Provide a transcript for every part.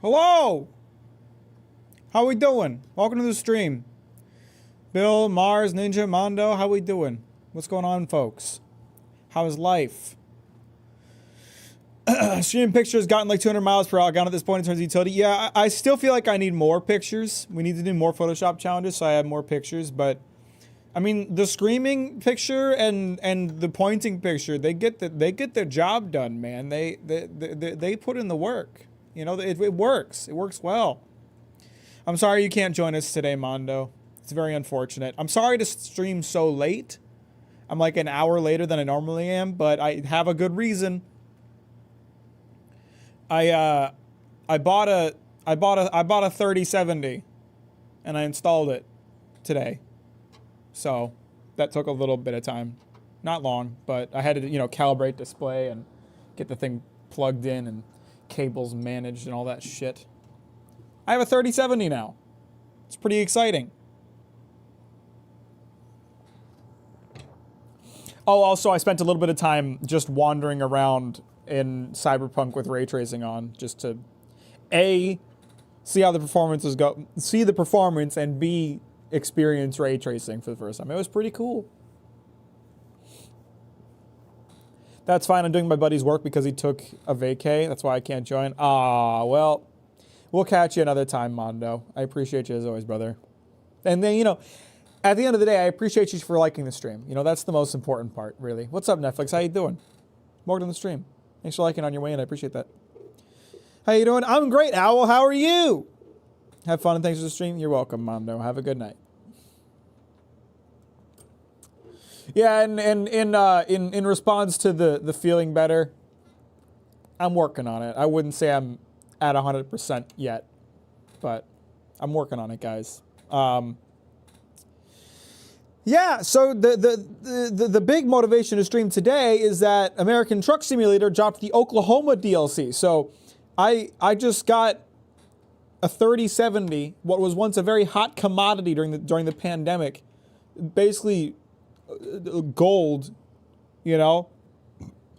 Hello! How we doing? Welcome to the stream. Bill, Mars, Ninja, Mondo, how we doing? What's going on, folks? How's life? Stream pictures gotten like 200 miles per hour. Gone at this point in terms of utility. Yeah, I still feel like I need more pictures. We need to do more Photoshop challenges so I have more pictures. But I mean, the screaming picture and the pointing picture, they get their job done, man. They put in the work. You know, it works. It works well. I'm sorry you can't join us today, Mondo. It's very unfortunate. I'm sorry to stream so late. I'm like an hour later than I normally am, but I have a good reason. I bought a 3070 and I installed it today. So that took a little bit of time. Not long, but I had to, calibrate display and get the thing plugged in and cables managed and all that shit. I have a 3070 now. It's pretty exciting. Oh, also I spent a little bit of time just wandering around in Cyberpunk with ray tracing on, just to A, see how the performances go, see the performance, and B, experience ray tracing for the first time. It was pretty cool. That's fine. I'm doing my buddy's work because he took a vacay. That's why I can't join. Ah, well, we'll catch you another time, Mondo. I appreciate you as always, brother. And then, at the end of the day, I appreciate you for liking the stream. That's the most important part, really. What's up, Netflix? How you doing? Welcome to the stream. Thanks for liking on your way in. I appreciate that. How you doing? I'm great, Owl. How are you? Have fun and thanks for the stream. You're welcome, Mondo. Have a good night. Yeah, and in response to the feeling better, I'm working on it. I wouldn't say I'm at 100% yet, but I'm working on it, guys. Yeah, so the big motivation to stream today is that American Truck Simulator dropped the Oklahoma DLC. So I just got a 3070, what was once a very hot commodity during the pandemic, basically gold,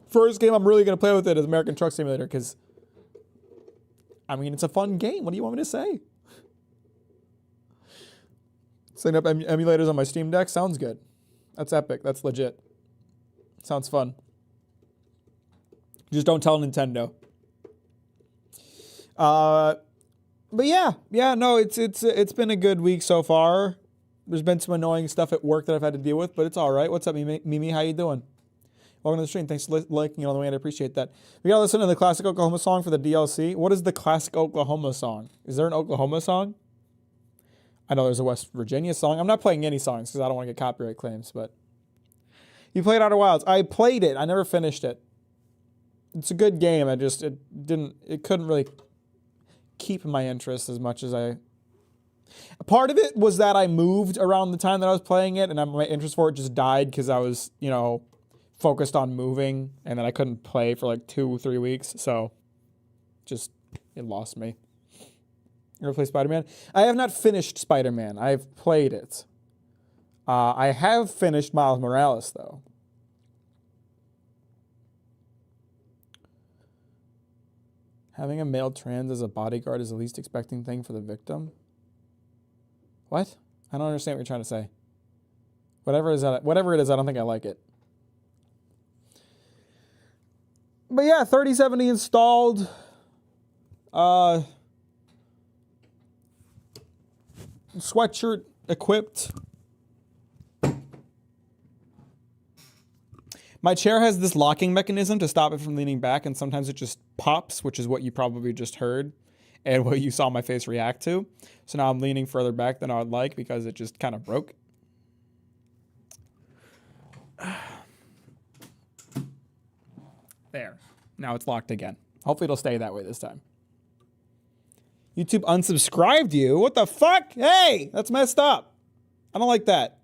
First game I'm really going to play with it is American Truck Simulator because, it's a fun game. What do you want me to say? Setting up emulators on my Steam Deck sounds good. That's epic. That's legit. Sounds fun. Just don't tell Nintendo. But no, it's been a good week so far. There's been some annoying stuff at work that I've had to deal with, but it's all right. What's up, Mimi? How you doing? Welcome to the stream. Thanks for liking it on the way. I appreciate that. We gotta listen to the classic Oklahoma song for the DLC. What is the classic Oklahoma song? Is there an Oklahoma song? I know there's a West Virginia song. I'm not playing any songs because I don't want to get copyright claims, but you played Outer Wilds. I played it. I never finished it. It's a good game. It couldn't really keep my interest as much as part of it was that I moved around the time that I was playing it, and my interest for it just died because I was, focused on moving, and then I couldn't play for like 2-3 weeks, so it lost me. You ever play Spider-Man? I have not finished Spider-Man. I've played it. I have finished Miles Morales, though. Having a male trans as a bodyguard is the least expecting thing for the victim? What? I don't understand what you're trying to say. Whatever it is, I don't think I like it. But yeah, 3070 installed. Sweatshirt equipped. My chair has this locking mechanism to stop it from leaning back, and sometimes it just pops, which is what you probably just heard and what you saw my face react to. So now I'm leaning further back than I would like because it just kind of broke. There. Now it's locked again. Hopefully it'll stay that way this time. YouTube unsubscribed you? What the fuck? Hey, that's messed up. I don't like that.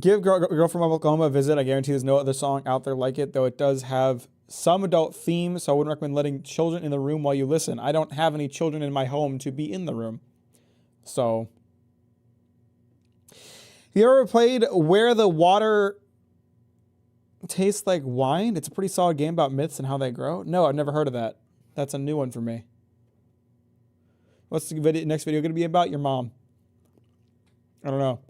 Give Girl from Oklahoma a visit. I guarantee there's no other song out there like it, though it does have some adult themes, so I wouldn't recommend letting children in the room while you listen. I don't have any children in my home to be in the room. So, have you ever played Where the Water Tastes like wine. It's a pretty solid game about myths and how they grow. No, I've never heard of that. That's a new one for me. What's the next video going to be about? Your mom. I don't know.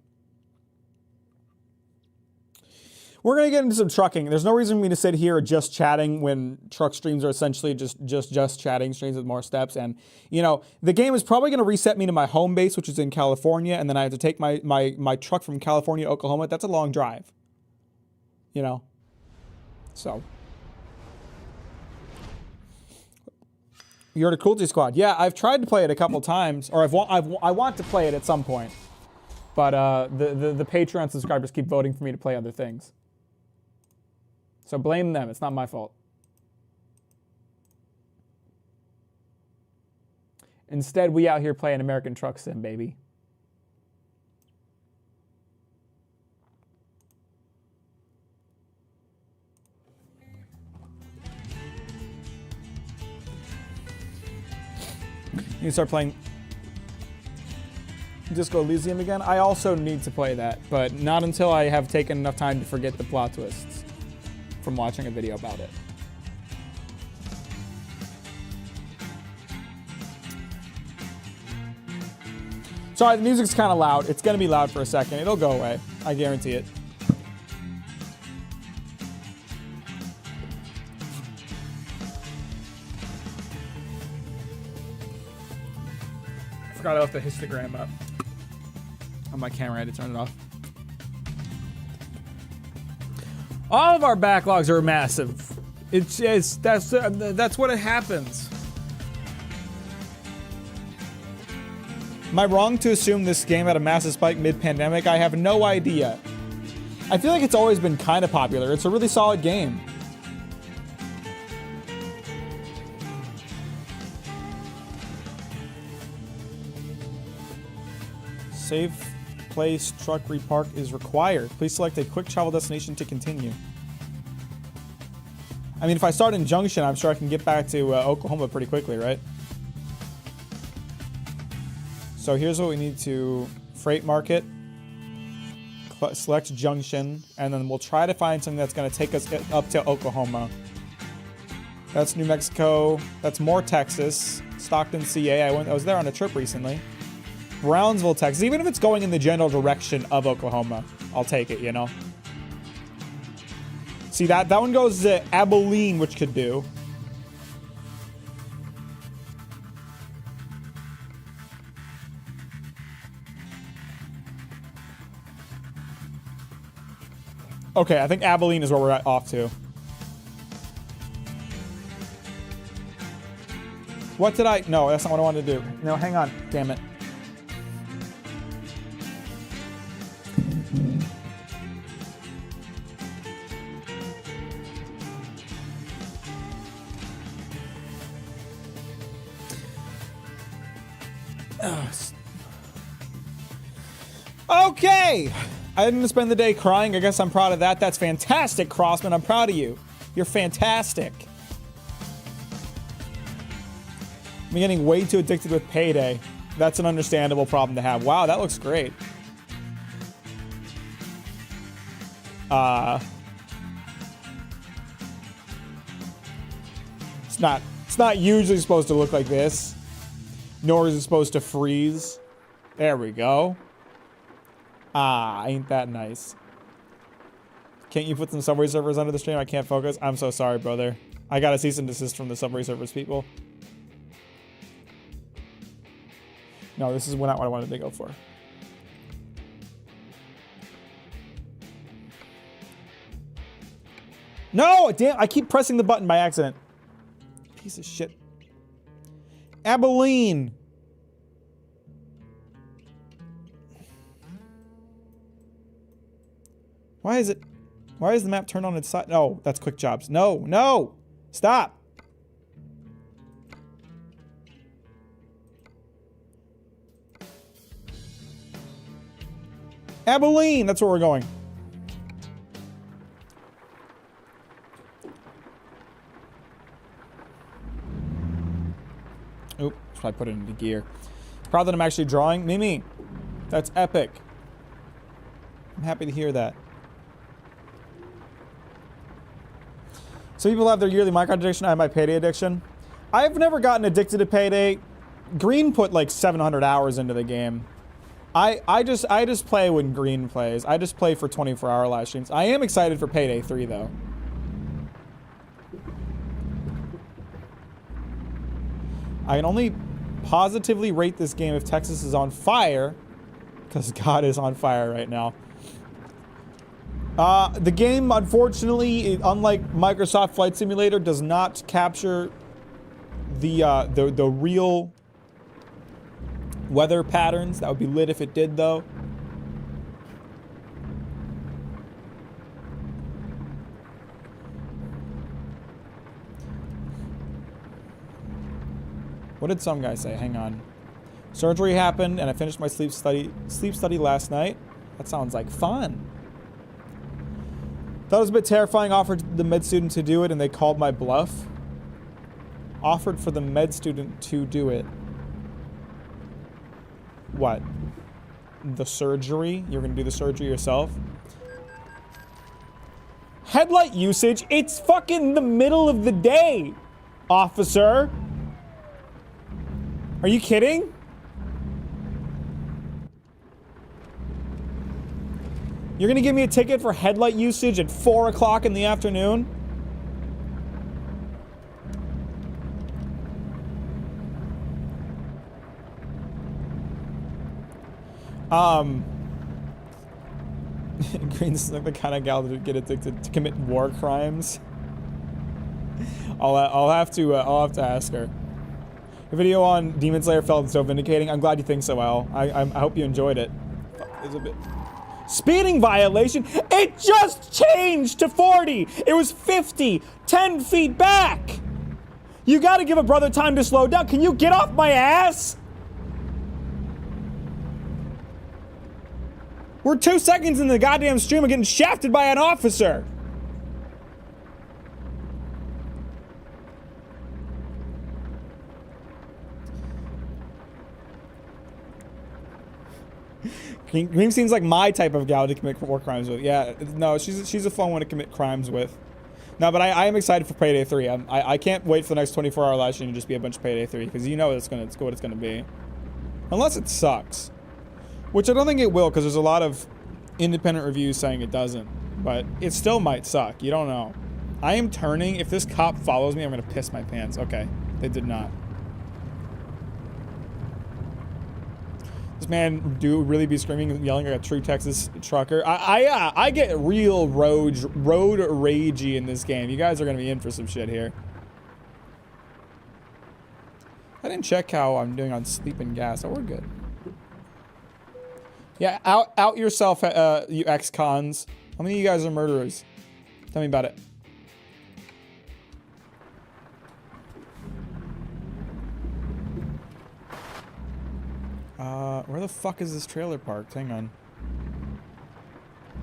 We're going to get into some trucking. There's no reason for me to sit here just chatting when truck streams are essentially just chatting streams with more steps. And, you know, the game is probably going to reset me to my home base, which is in California. And then I have to take my truck from California to Oklahoma. That's a long drive. You know? So. You're the Cruelty Squad. Yeah, I've tried to play it a couple times. Or I want to play it at some point. But the Patreon subscribers keep voting for me to play other things. So blame them. It's not my fault. Instead, we out here playing American Truck Sim, baby. You can start playing Disco Elysium again. I also need to play that, but not until I have taken enough time to forget the plot twists from watching a video about it. Sorry, the music's kind of loud. It's going to be loud for a second. It'll go away. I guarantee it. I forgot I left the histogram up on my camera. I had to turn it off. All of our backlogs are massive. That's what it happens. Am I wrong to assume this game had a massive spike mid-pandemic? I have no idea. I feel like it's always been kind of popular. It's a really solid game. Safe place truck repark is required. Please select a quick travel destination to continue. I mean, if I start in Junction, I'm sure I can get back to Oklahoma pretty quickly, right? So here's what we need to freight market, select Junction, and then we'll try to find something that's going to take us up to Oklahoma. That's New Mexico. That's more Texas. Stockton, CA. I was there on a trip recently. Brownsville, Texas. Even if it's going in the general direction of Oklahoma, I'll take it, you know? See, that one goes to Abilene, which could do. Okay, I think Abilene is where we're off to. What did I... No, that's not what I wanted to do. No, hang on. Damn it. Okay! I didn't spend the day crying. I guess I'm proud of that. That's fantastic, Crossman. I'm proud of you. You're fantastic. I'm getting way too addicted with Payday. That's an understandable problem to have. Wow, that looks great. It's not usually supposed to look like this. Nor is it supposed to freeze. There we go. Ah, ain't that nice. Can't you put some Subway servers under the stream? I can't focus. I'm so sorry, brother. I got a cease and desist from the Subway servers people. No, this is not what I wanted to go for. No, damn, I keep pressing the button by accident. Piece of shit. Abilene. Why is the map turned on its side? No, that's quick jobs. No, no, stop. Abilene, that's where we're going. Oop, should I put it into gear? Proud that I'm actually drawing. Mimi, that's epic. I'm happy to hear that. Some people have their yearly Minecraft addiction. I have my Payday addiction. I've never gotten addicted to Payday. Green put like 700 hours into the game. I just play when Green plays. I just play for 24-hour live streams. I am excited for Payday 3 though. I can only positively rate this game if Texas is on fire, because God is on fire right now. The game, unfortunately, unlike Microsoft Flight Simulator, does not capture the real weather patterns. That would be lit if it did, though. What did some guy say? Hang on. Surgery happened, and I finished my sleep study last night. That sounds like fun. That was a bit terrifying. Offered the med student to do it, and they called my bluff. Offered for the med student to do it. What? The surgery? You're gonna do the surgery yourself? Headlight usage? It's fucking the middle of the day, officer. Are you kidding? You're gonna give me a ticket for headlight usage at 4 o'clock in the afternoon? Green's like the kind of gal that get addicted to commit war crimes. I'll have to ask her. The video on Demon Slayer felt so vindicating. I'm glad you think so, Al. I hope you enjoyed it. It's a bit... Speeding violation? It just changed to 40! It was 50! 10 feet back! You gotta give a brother time to slow down. Can you get off my ass? We're 2 seconds in the goddamn stream of getting shafted by an officer! Green seems like my type of gal to commit war crimes with. Yeah, no, she's a fun one to commit crimes with. No, but I am excited for Payday 3. I can't wait for the next 24-hour live stream to just be a bunch of Payday 3, because you know it's what it's gonna be. Unless it sucks. Which I don't think it will, because there's a lot of independent reviews saying it doesn't. But it still might suck. You don't know. I am turning. If this cop follows me, I'm gonna piss my pants. Okay, they did not. This man do really be screaming and yelling like a true Texas trucker. I get real road ragey in this game. You guys are gonna be in for some shit here. I didn't check how I'm doing on sleep and gas. Oh, we're good. Yeah, out yourself, you ex-cons. How many of you guys are murderers? Tell me about it. Where the fuck is this trailer parked? Hang on.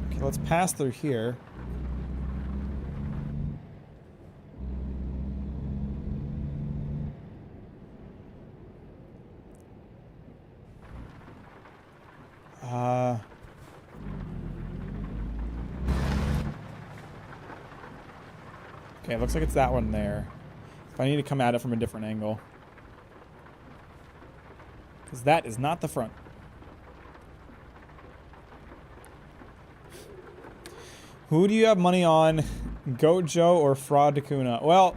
Okay, let's pass through here. Okay, it looks like it's that one there. If I need to come at it from a different angle. Because that is not the front. Who do you have money on? Goat Joe or Fraud Dakuna? Well,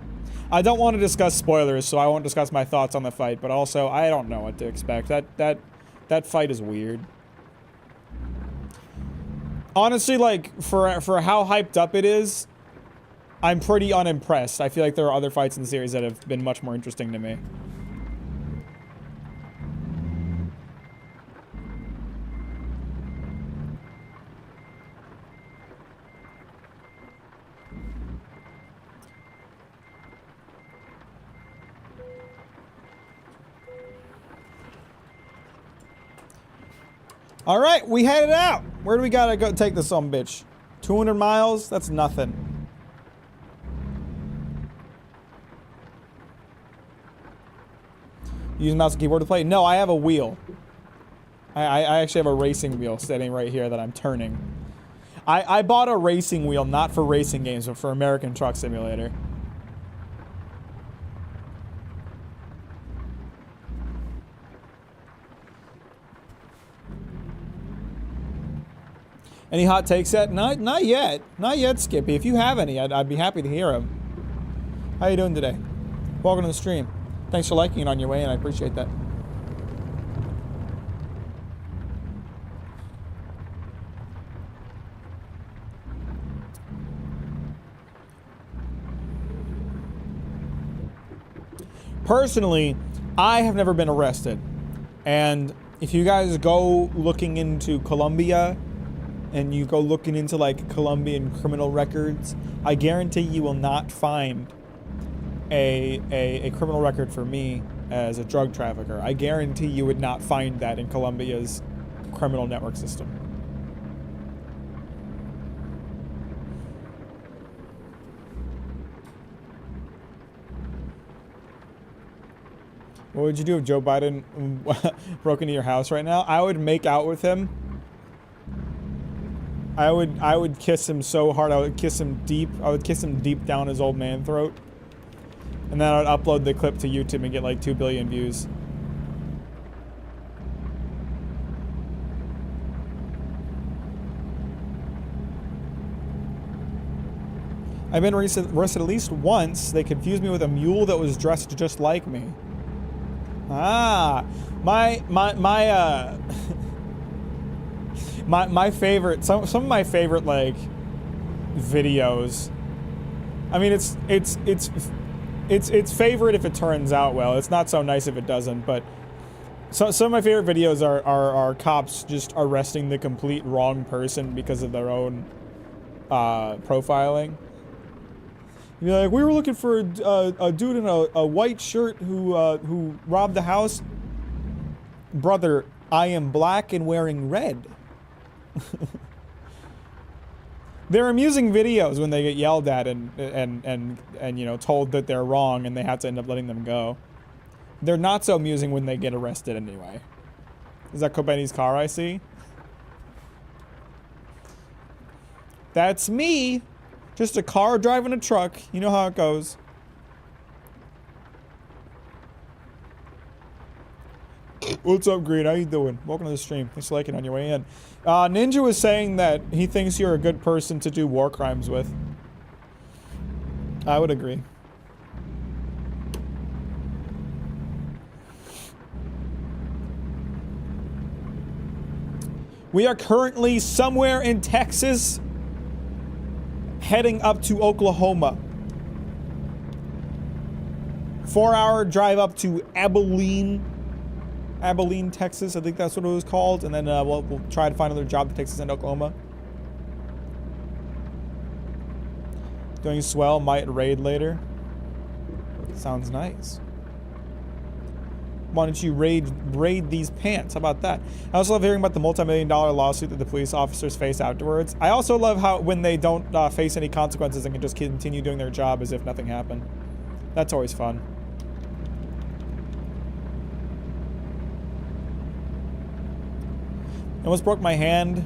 I don't want to discuss spoilers, so I won't discuss my thoughts on the fight, but also, I don't know what to expect. That fight is weird. Honestly, like, for how hyped up it is, I'm pretty unimpressed. I feel like there are other fights in the series that have been much more interesting to me. All right, we headed out. Where do we gotta go take this son bitch? 200 miles? That's nothing. Use mouse and keyboard to play? No, I have a wheel. I actually have a racing wheel sitting right here that I'm turning. I bought a racing wheel, not for racing games, but for American Truck Simulator. Any hot takes yet? Not yet. Not yet, Skippy. If you have any, I'd be happy to hear them. How you doing today? Welcome to the stream. Thanks for liking it on your way in. I appreciate that. Personally, I have never been arrested. And if you guys go looking into Colombia and you go looking into like Colombian criminal records, I guarantee you will not find a criminal record for me as a drug trafficker. I guarantee you would not find that in Colombia's criminal network system. What would you do if Joe Biden broke into your house right now? I would make out with him. I would kiss him so hard. I would kiss him deep. I would kiss him deep down his old man throat. And then I would upload the clip to YouTube and get like 2 billion views. I've been arrested at least once. They confused me with a mule that was dressed just like me. Ah, my favorite, some of my favorite like videos. I mean, it's favorite if it turns out well. It's not so nice if it doesn't. But some of my favorite videos are cops just arresting the complete wrong person because of their own profiling. You're like, we were looking for a dude in a white shirt who robbed the house. Brother, I am black and wearing red. They're amusing videos when they get yelled at and you know, told that they're wrong and they have to end up letting them go. They're not so amusing when they get arrested anyway. Is that Kobeni's car I see? That's me. Just a car driving a truck. You know how it goes. What's up, Green? How you doing? Welcome to the stream. Thanks for liking on your way in. Ninja was saying that he thinks you're a good person to do war crimes with. I would agree. We are currently somewhere in Texas, heading up to Oklahoma. 4-hour drive up to Abilene, Texas. I think that's what it was called. And then we'll try to find another job in Texas and Oklahoma. Doing swell, might raid later. Sounds nice. Why don't you raid these pants? How about that? I also love hearing about the multi-million-dollar lawsuit that the police officers face afterwards. I also love how when they don't face any consequences and can just continue doing their job as if nothing happened. That's always fun. I almost broke my hand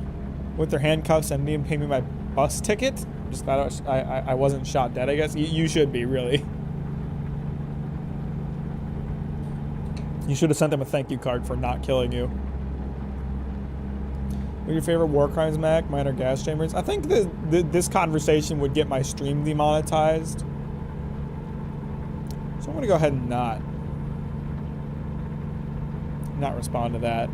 with their handcuffs and didn't pay me my bus ticket. Just thought I wasn't shot dead, I guess. You should be, really. You should have sent them a thank you card for not killing you. What are your favorite war crimes, Mac? Mine are gas chambers. I think this conversation would get my stream demonetized. So I'm going to go ahead and not respond to that.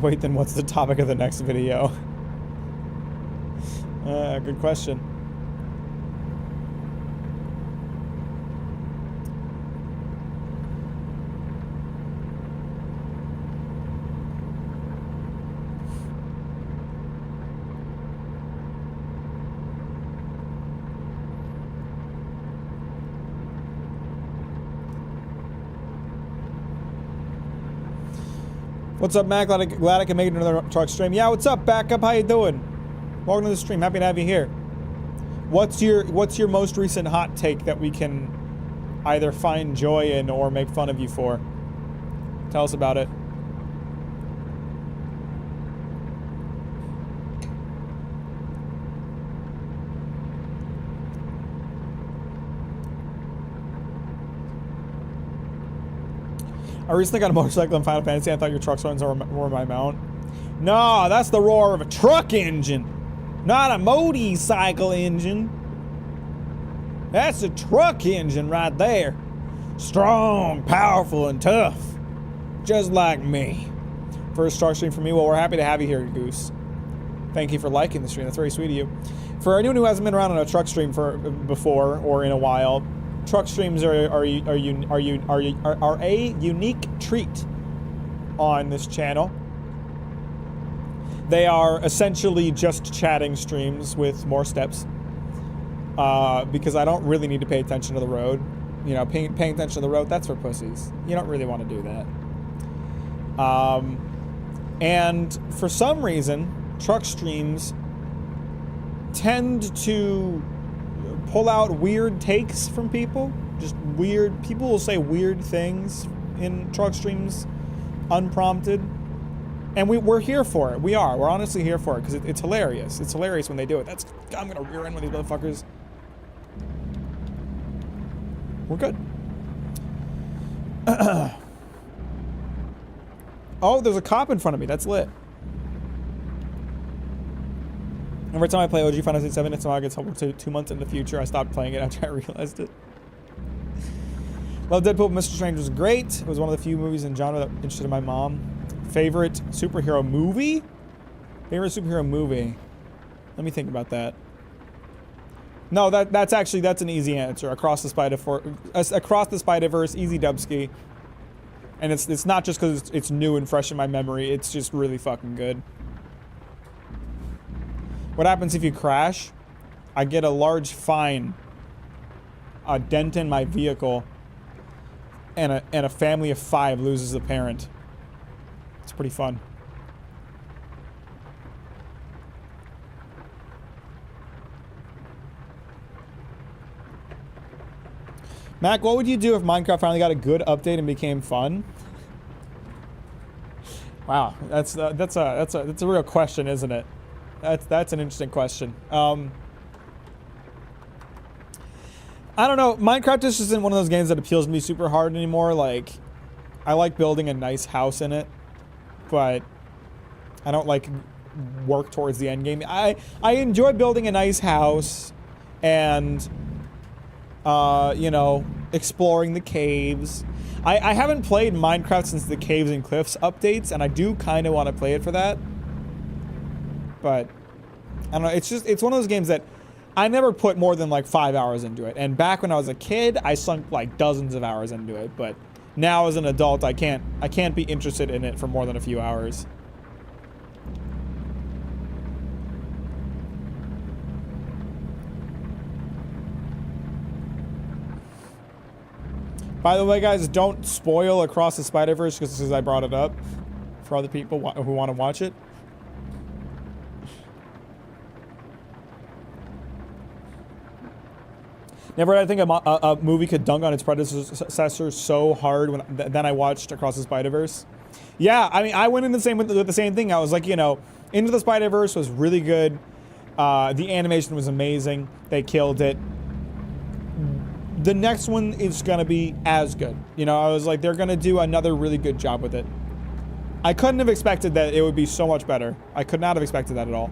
Wait, then what's the topic of the next video? Good question. What's up, Mac? Glad I can make it another truck stream. Yeah, what's up, Backup? How you doing? Welcome to the stream. Happy to have you here. What's your most recent hot take that we can either find joy in or make fun of you for. Tell us about it. I recently got a motorcycle in Final Fantasy. I thought your truck sounds were my mount. No, that's the roar of a truck engine, not a motorcycle engine. That's a truck engine right there. Strong, powerful, and tough. Just like me. First truck stream for me. Well, we're happy to have you here, Goose. Thank you for liking the stream. That's very sweet of you. For anyone who hasn't been around on a truck stream before or in a while, truck streams are a unique treat on this channel. They are essentially just chatting streams with more steps. Because I don't really need to pay attention to the road. You know, paying attention to the road, that's for pussies. You don't really want to do that. And for some reason, truck streams tend to pull out weird takes from people. Just weird, people will say weird things in truck streams, unprompted. And we're here for it. We're honestly here for it, because it's hilarious. It's hilarious when they do it. I'm gonna rear end one of these motherfuckers. We're good. Oh, there's a cop in front of me. That's lit. Every time I play OG Final Fantasy VII, it's somehow gets over to 2 months in the future. I stopped playing it after I realized it. Love Deadpool, Mr. Strange was great. It was one of the few movies in genre that interested my mom. Favorite superhero movie? Favorite superhero movie? Let me think about that. No, that's an easy answer. Across the Spider-Verse, easy dubski. And it's not just because it's new and fresh in my memory. It's just really fucking good. What happens if you crash? I get a large fine, a dent in my vehicle, and a family of 5 loses a parent. It's pretty fun. Mac, what would you do if Minecraft finally got a good update and became fun? Wow, that's a real question, isn't it? That's an interesting question. I don't know. Minecraft just isn't one of those games that appeals to me super hard anymore. Like, I like building a nice house in it, but I don't like work towards the end game. I enjoy building a nice house and you know, exploring the caves. I haven't played Minecraft since the Caves and Cliffs updates, and I do kind of want to play it for that. But I don't know, it's one of those games that I never put more than like 5 hours into it. And back when I was a kid, I sunk like dozens of hours into it. But now as an adult, I can't be interested in it for more than a few hours. By the way, guys, don't spoil Across the Spider-Verse because I brought it up for other people who want to watch it. Never I think a movie could dunk on its predecessor so hard then I watched Across the Spider-Verse. Yeah, I mean, I went in with the same thing. I was like, you know, Into the Spider-Verse was really good. The animation was amazing. They killed it. The next one is gonna be as good. You know, I was like, they're gonna do another really good job with it. I couldn't have expected that it would be so much better. I could not have expected that at all.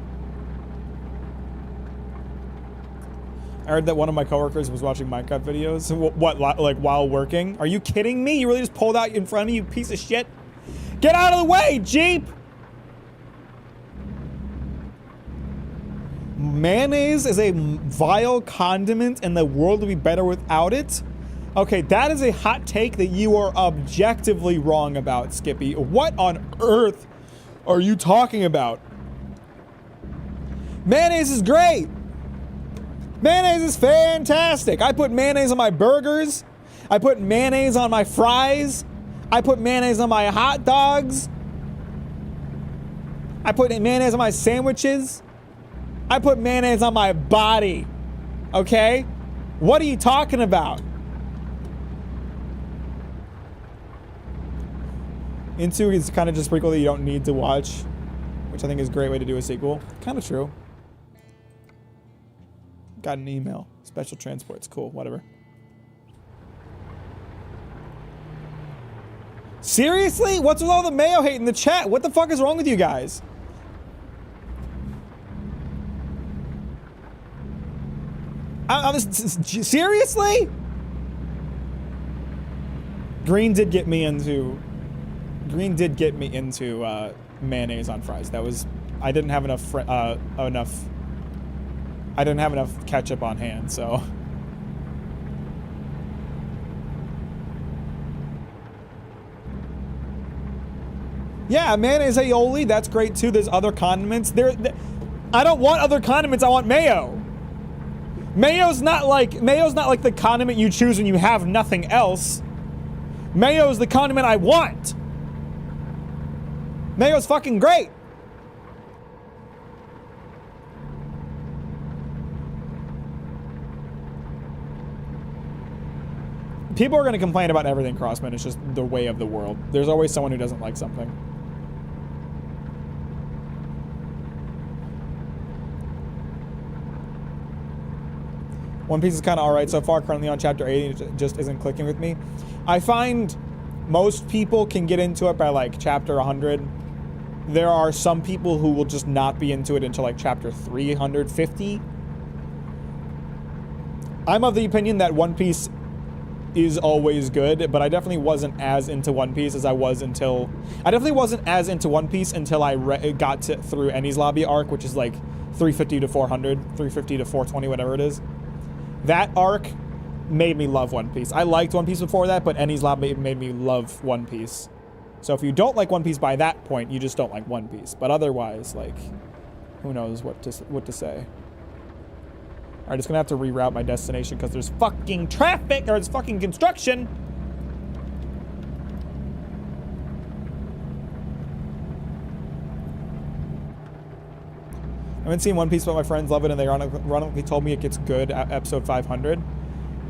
I heard that one of my coworkers was watching Minecraft videos. What, like while working? Are you kidding me? You really just pulled out in front of me, you piece of shit? Get out of the way, Jeep! Mayonnaise is a vile condiment and the world would be better without it? Okay, that is a hot take that you are objectively wrong about, Skippy. What on earth are you talking about? Mayonnaise is great! Mayonnaise is fantastic! I put mayonnaise on my burgers. I put mayonnaise on my fries. I put mayonnaise on my hot dogs. I put mayonnaise on my sandwiches. I put mayonnaise on my body. Okay? What are you talking about? Into is kind of just a prequel that you don't need to watch, which I think is a great way to do a sequel. Kind of true. Got an email. Special transports. Cool. Whatever. Seriously? What's with all the Mayo hate in the chat? What the fuck is wrong with you guys? Seriously? Green did get me into mayonnaise on fries. That was, I didn't have enough ketchup on hand, so. Yeah, mayonnaise aioli, that's great too. There's other condiments. I don't want other condiments, I want mayo. Mayo's not like the condiment you choose when you have nothing else. Mayo's the condiment I want. Mayo's fucking great. People are going to complain about everything, Crossman. It's just the way of the world. There's always someone who doesn't like something. One Piece is kind of alright so far. Currently on chapter 80, it just isn't clicking with me. I find most people can get into it by like chapter 100. There are some people who will just not be into it until like chapter 350. I'm of the opinion that One Piece is always good, but I definitely wasn't as into One Piece as I was until... I definitely wasn't as into One Piece until I got through Enies Lobby arc, which is like 350 to 400, 350 to 420, whatever it is. That arc made me love One Piece. I liked One Piece before that, but Enies Lobby made me love One Piece. So if you don't like One Piece by that point, you just don't like One Piece. But otherwise, like, who knows what to say. Alright, just gonna have to reroute my destination because there's fucking traffic, or it's fucking construction. I haven't seen One Piece, but my friends love it, and they ironically told me it gets good at episode 500.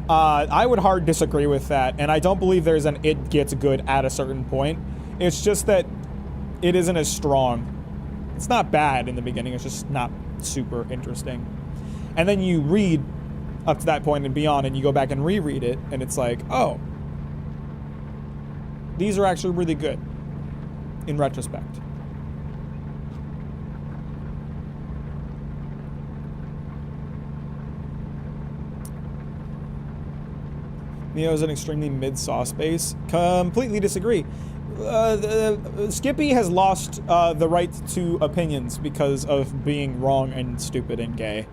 I would hard disagree with that, and I don't believe there's an it gets good at a certain point. It's just that it isn't as strong. It's not bad in the beginning, it's just not super interesting. And then you read up to that point and beyond, and you go back and reread it, and it's like, oh, these are actually really good in retrospect. Neo's an extremely mid-sauce base. Completely disagree. Skippy has lost the right to opinions because of being wrong and stupid and gay.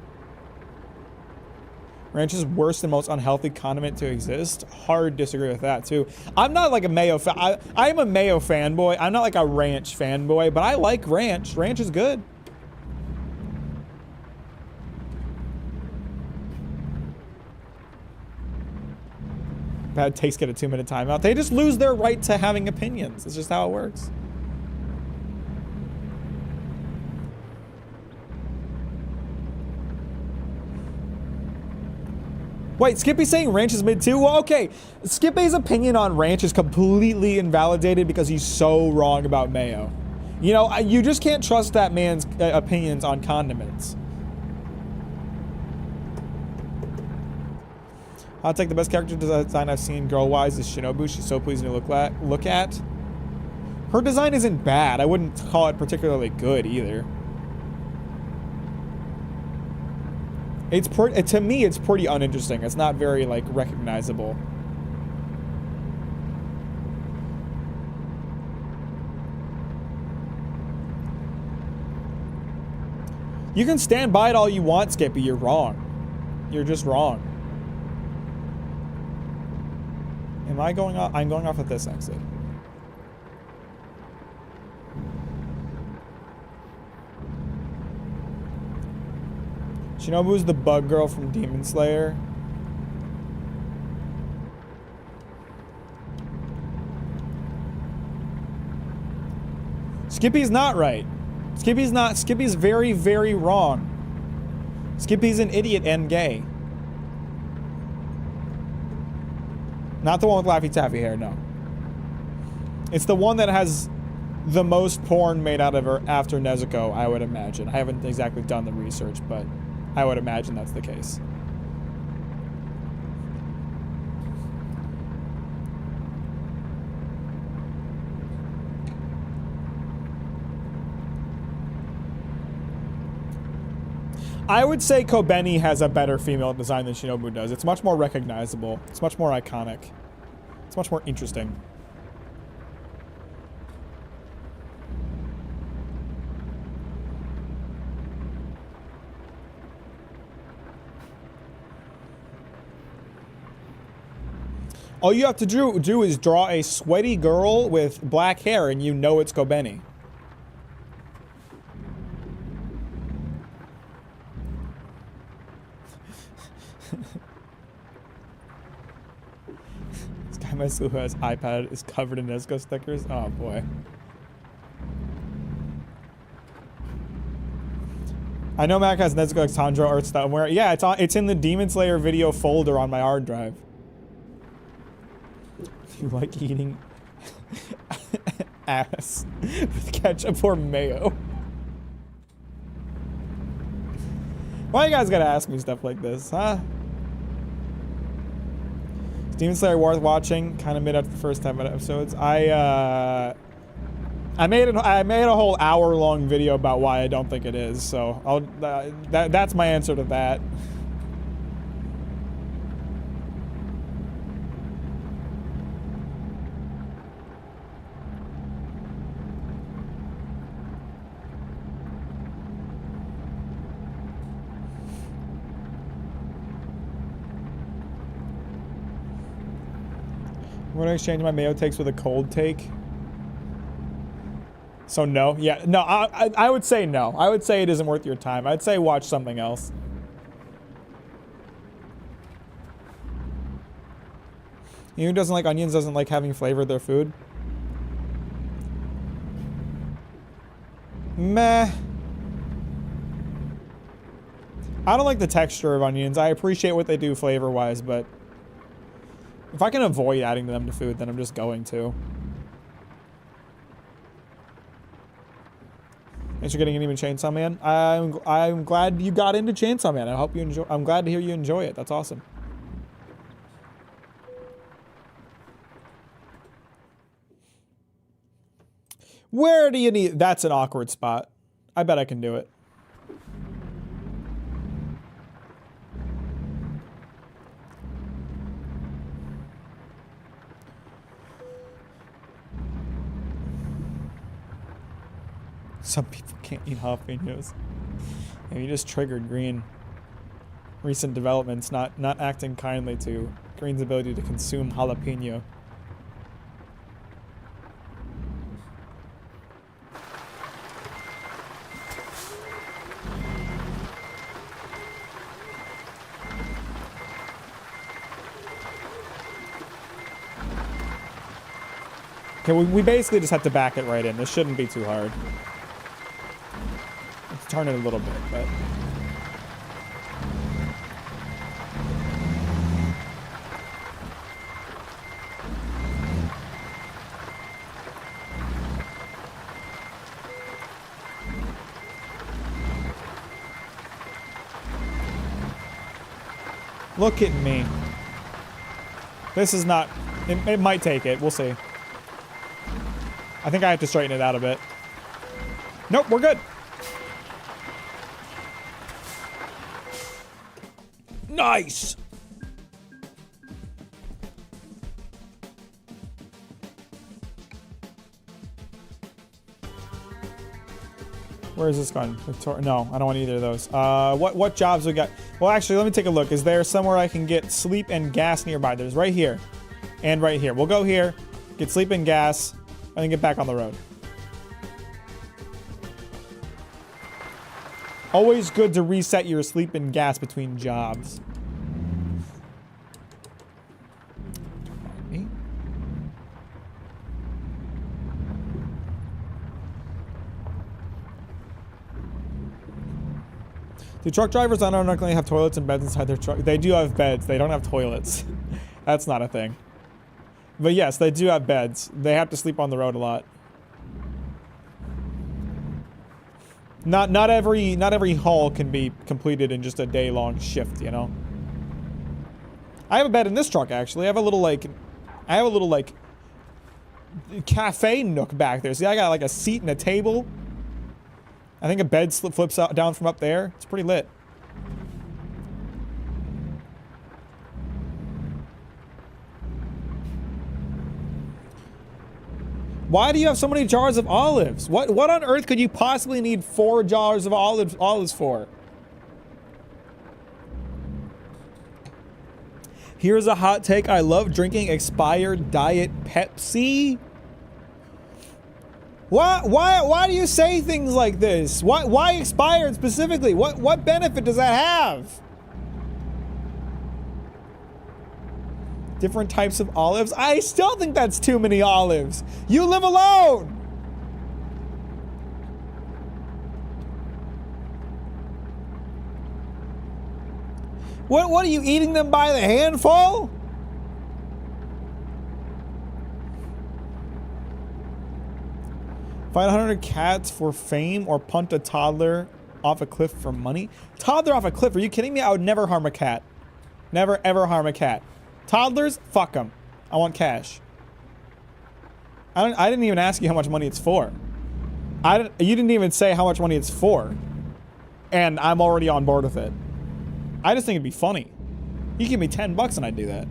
Ranch is worse than most unhealthy condiment to exist. Hard disagree with that too. I'm not like a mayo fan. I am a mayo fanboy. I'm not like a ranch fanboy, but I like ranch. Ranch is good. Bad takes get a 2-minute timeout. They just lose their right to having opinions. It's just how it works. Wait, Skippy's saying Ranch is mid too? Well, okay. Skippy's opinion on Ranch is completely invalidated because he's so wrong about mayo. You know, you just can't trust that man's opinions on condiments. I'll take the best character design I've seen girl-wise is Shinobu. She's so pleasing to look at. Her design isn't bad. I wouldn't call it particularly good either. To me, it's pretty uninteresting. It's not very, like, recognizable. You can stand by it all you want, Skippy. You're wrong. You're just wrong. Am I going off? I'm going off at this exit. Shinobu's the bug girl from Demon Slayer. Skippy's not right. Skippy's very, very wrong. Skippy's an idiot and gay. Not the one with Laffy Taffy hair, no. It's the one that has the most porn made out of her after Nezuko, I would imagine. I haven't exactly done the research, but I would imagine that's the case. I would say Kobeni has a better female design than Shinobu does. It's much more recognizable. It's much more iconic. It's much more interesting. All you have to do is draw a sweaty girl with black hair and you know it's Kobeni. This guy who has iPad is covered in Nezuko stickers. Oh boy. I know Mack has Nezuko X Tanjiro art style. Where yeah, it's in the Demon Slayer video folder on my hard drive. If you like eating ass with ketchup or mayo. Why you guys gotta ask me stuff like this, huh? Is Demon Slayer worth watching? Kind of mid after the first 10 episodes. I made a whole hour-long video about why I don't think it is. So that's my answer to that. I'm gonna exchange my mayo takes with a cold take. So no, yeah, no, I would say no. I would say it isn't worth your time. I'd say watch something else. You know who doesn't like onions, doesn't like having flavor in their food? Meh. I don't like the texture of onions. I appreciate what they do flavor-wise, but if I can avoid adding them to food, then I'm just going to. Thanks for getting into Chainsaw Man. I'm glad you got into Chainsaw Man. I hope you enjoy. I'm glad to hear you enjoy it. That's awesome. Where do you need? That's an awkward spot. I bet I can do it. Some people can't eat jalapenos. And you just triggered Green. Recent developments not acting kindly to Green's ability to consume jalapeno. Okay, we basically just have to back it right in. This shouldn't be too hard. Let's turn it a little bit, but... Look at me. This is not... It might take it. We'll see. I think I have to straighten it out a bit. Nope, we're good. Nice! Where is this going? No, I don't want either of those. What jobs we got? Well, actually, let me take a look. Is there somewhere I can get sleep and gas nearby? There's right here. And right here. We'll go here, get sleep and gas, and then get back on the road. Always good to reset your sleep and gas between jobs. Do truck drivers unironically have toilets and beds inside their truck? They do have beds. They don't have toilets. That's not a thing. But yes, they do have beds. They have to sleep on the road a lot. Not every haul can be completed in just a day-long shift, you know? I have a bed in this truck, actually. I have a little, like, cafe nook back there. See, I got, like, a seat and a table. I think a bed flips out down from up there. It's pretty lit. Why do you have so many jars of olives? What on earth could you possibly need 4 jars of olives for? Here's a hot take. I love drinking expired Diet Pepsi. Why do you say things like this? Why expired specifically? What benefit does that have? Different types of olives. I still think that's too many olives. You live alone. What are you eating them by the handful? Fight 100 cats for fame or punt a toddler off a cliff for money? Toddler off a cliff? Are you kidding me? I would never harm a cat. Never ever harm a cat. Toddlers, fuck them. I want cash. I didn't even ask you how much money it's for. You didn't even say how much money it's for. And I'm already on board with it. I just think it'd be funny. You give me $10 and I'd do that.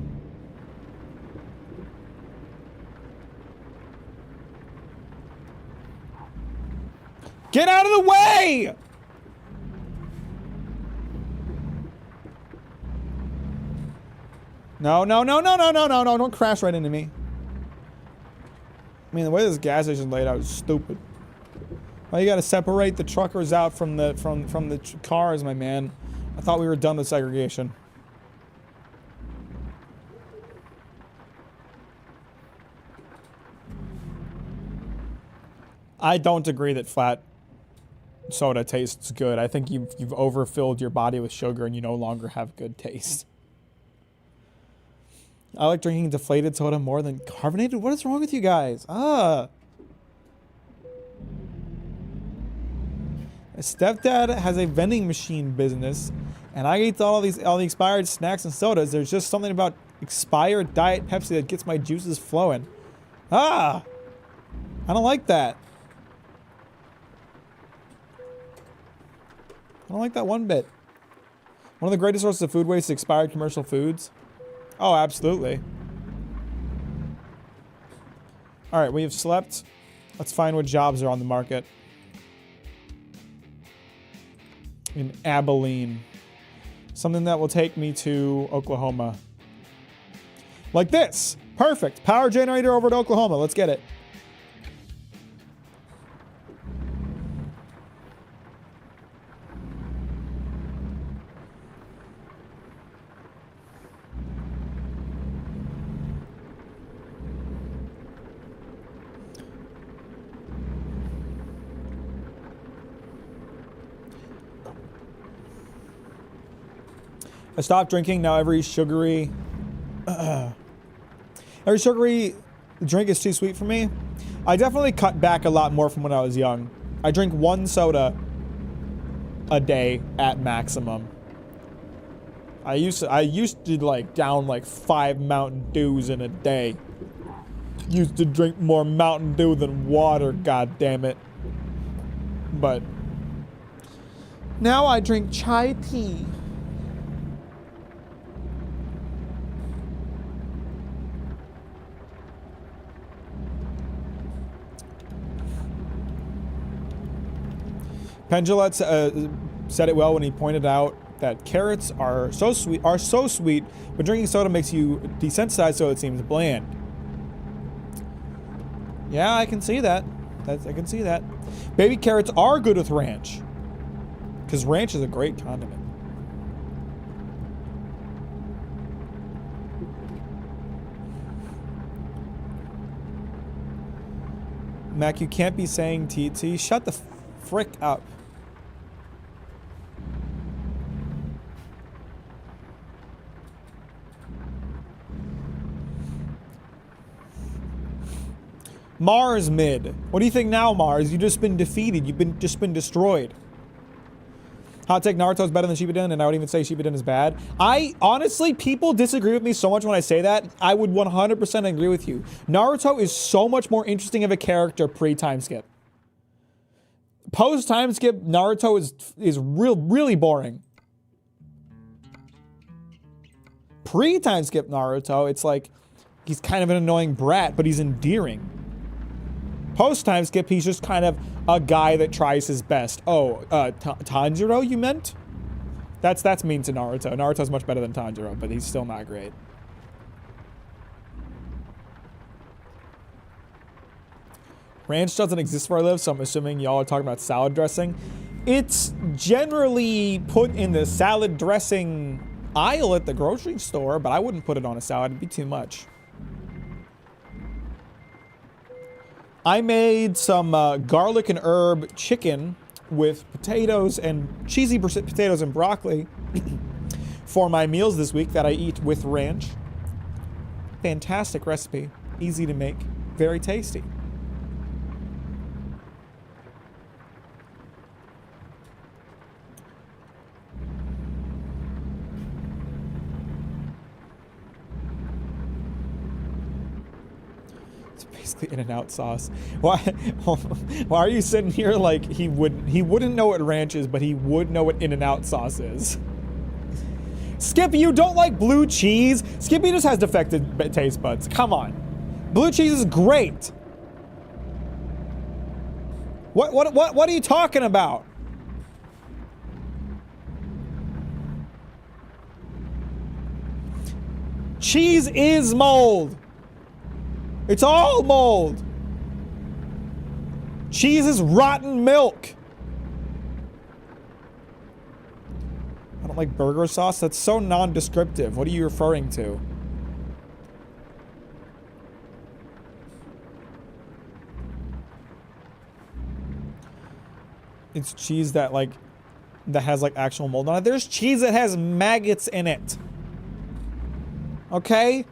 Get out of the way! No, don't crash right into me. I mean, the way this gas station laid out is stupid. Why you gotta separate the truckers out from the cars, my man? I thought we were done with segregation. I don't agree that flat soda tastes good. I think you've overfilled your body with sugar and you no longer have good taste. I like drinking deflated soda more than carbonated. What is wrong with you guys? My stepdad has a vending machine business, and I eat all the expired snacks and sodas. There's just something about expired Diet Pepsi that gets my juices flowing. I don't like that. I don't like that one bit. One of the greatest sources of food waste is expired commercial foods. Oh, absolutely. All right, we have slept. Let's find what jobs are on the market. In Abilene. Something that will take me to Oklahoma. Like this. Perfect. Power generator over to Oklahoma. Let's get it. I stopped drinking. Now every sugary drink is too sweet for me. I definitely cut back a lot more from when I was young. I drink 1 soda a day at maximum. I used to like down like 5 Mountain Dews in a day. Used to drink more Mountain Dew than water, god damn it. But now I drink chai tea. Pendulet said it well when he pointed out that carrots are so sweet, but drinking soda makes you desensitized, so it seems bland. Yeah, I can see that. I can see that. Baby carrots are good with ranch, because ranch is a great condiment. Mac, you can't be saying TT. Shut the frick up. Mars mid. What do you think now, Mars? You've just been defeated. You've just been destroyed. Hot take, Naruto's better than Shippuden, and I would even say Shippuden is bad. Honestly, people disagree with me so much when I say that. I would 100% agree with you. Naruto is so much more interesting of a character pre-time skip. Post-time skip, Naruto is really boring. Pre-time skip Naruto, it's like, he's kind of an annoying brat, but he's endearing. Post-time skip, he's just kind of a guy that tries his best. Oh, Tanjiro, you meant? That's mean to Naruto. Naruto's much better than Tanjiro, but he's still not great. Ranch doesn't exist where I live, so I'm assuming y'all are talking about salad dressing. It's generally put in the salad dressing aisle at the grocery store, but I wouldn't put it on a salad. It'd be too much. I made some garlic and herb chicken with potatoes and cheesy potatoes and broccoli for my meals this week that I eat with ranch. Fantastic recipe. Easy to make. Very tasty. Basically In-N-Out sauce. Why are you sitting here like he wouldn't know what ranch is, but he would know what In-N-Out sauce is? Skippy, you don't like blue cheese? Skippy just has defective taste buds. Come on. Blue cheese is great. What are you talking about? Cheese is mold. It's all mold. Cheese is rotten milk. I don't like burger sauce. That's so non-descriptive. What are you referring to? It's cheese that has like actual mold on it. There's cheese that has maggots in it. Okay?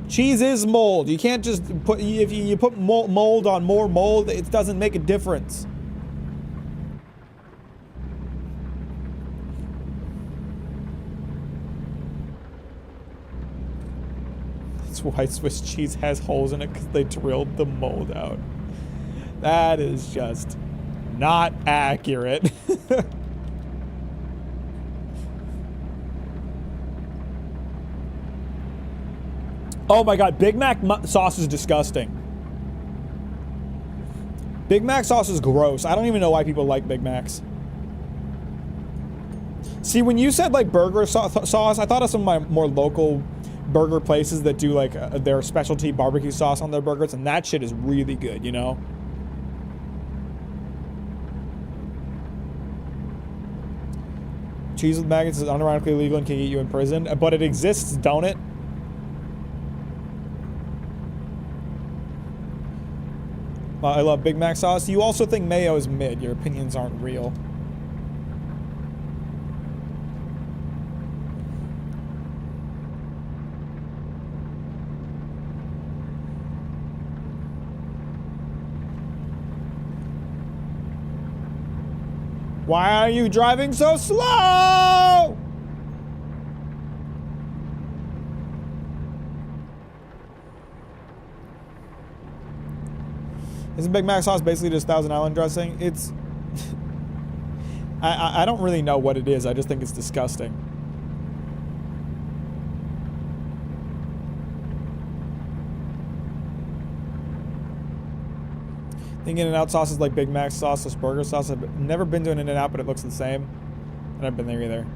Cheese is mold. You can't just put, if you put mold on more mold, it doesn't make a difference. That's why Swiss cheese has holes in it, because they drilled the mold out. That is just not accurate. Oh my god, Big Mac sauce is disgusting. Big Mac sauce is gross. I don't even know why people like Big Macs. See, when you said like burger sauce, I thought of some of my more local burger places that do like their specialty barbecue sauce on their burgers, and that shit is really good, you know? Cheese with maggots is unironically illegal and can get you in prison, but it exists, don't it? I love Big Mac sauce. You also think mayo is mid. Your opinions aren't real. Why are you driving so slow? Isn't Big Mac sauce basically just Thousand Island dressing? It's... I don't really know what it is. I just think it's disgusting. I think In-N-Out sauce is like Big Mac sauce, this burger sauce. I've never been to an In-N-Out, but it looks the same. I've never been there either.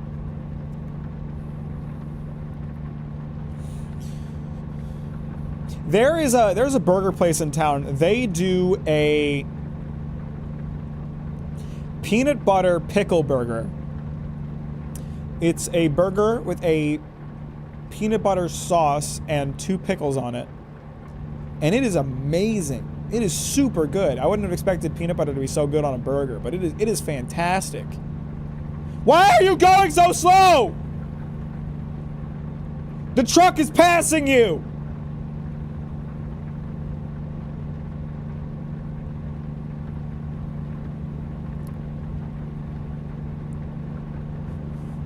There's a burger place in town. They do a peanut butter pickle burger. It's a burger with a peanut butter sauce and 2 pickles on it. And it is amazing. It is super good. I wouldn't have expected peanut butter to be so good on a burger, but it is fantastic. Why are you going so slow? The truck is passing you.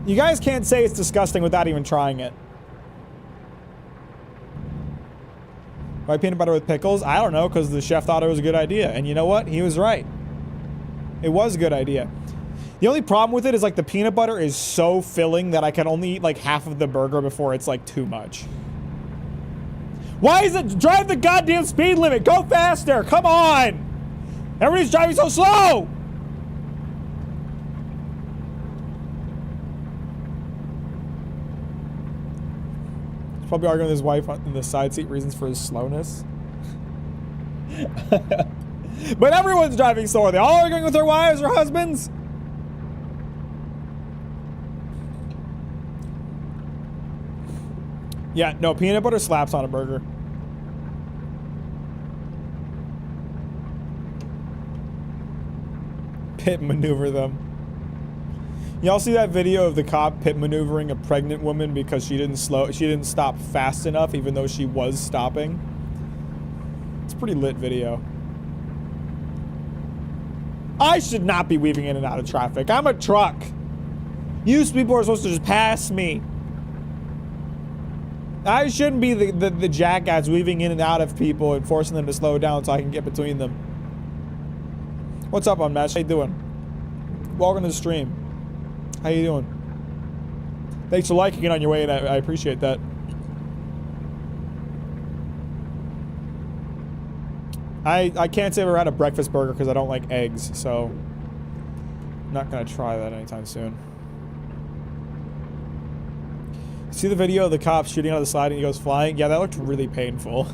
You guys can't say it's disgusting without even trying it. Why peanut butter with pickles? I don't know, because the chef thought it was a good idea. And you know what? He was right. It was a good idea. The only problem with it is, like, the peanut butter is so filling that I can only eat, like, half of the burger before it's, like, too much. Why is it? Drive the goddamn speed limit. Go faster. Come on. Everybody's driving so slow. He's probably arguing with his wife in the side seat reasons for his slowness. But everyone's driving slow. Are they all arguing with their wives or husbands? Yeah, no, peanut butter slaps on a burger. Pit maneuver them. Y'all see that video of the cop pit maneuvering a pregnant woman because she didn't stop fast enough even though she was stopping? It's a pretty lit video. I should not be weaving in and out of traffic. I'm a truck. You people are supposed to just pass me. I shouldn't be the jackass weaving in and out of people and forcing them to slow down so I can get between them. What's up, Unmatched? How you doing? Welcome to the stream. How you doing? Thanks for liking it on your way, and I appreciate that. I can't say I've ever had a breakfast burger because I don't like eggs, so I'm not gonna try that anytime soon. See the video of the cop shooting out of the slide and he goes flying? Yeah, that looked really painful.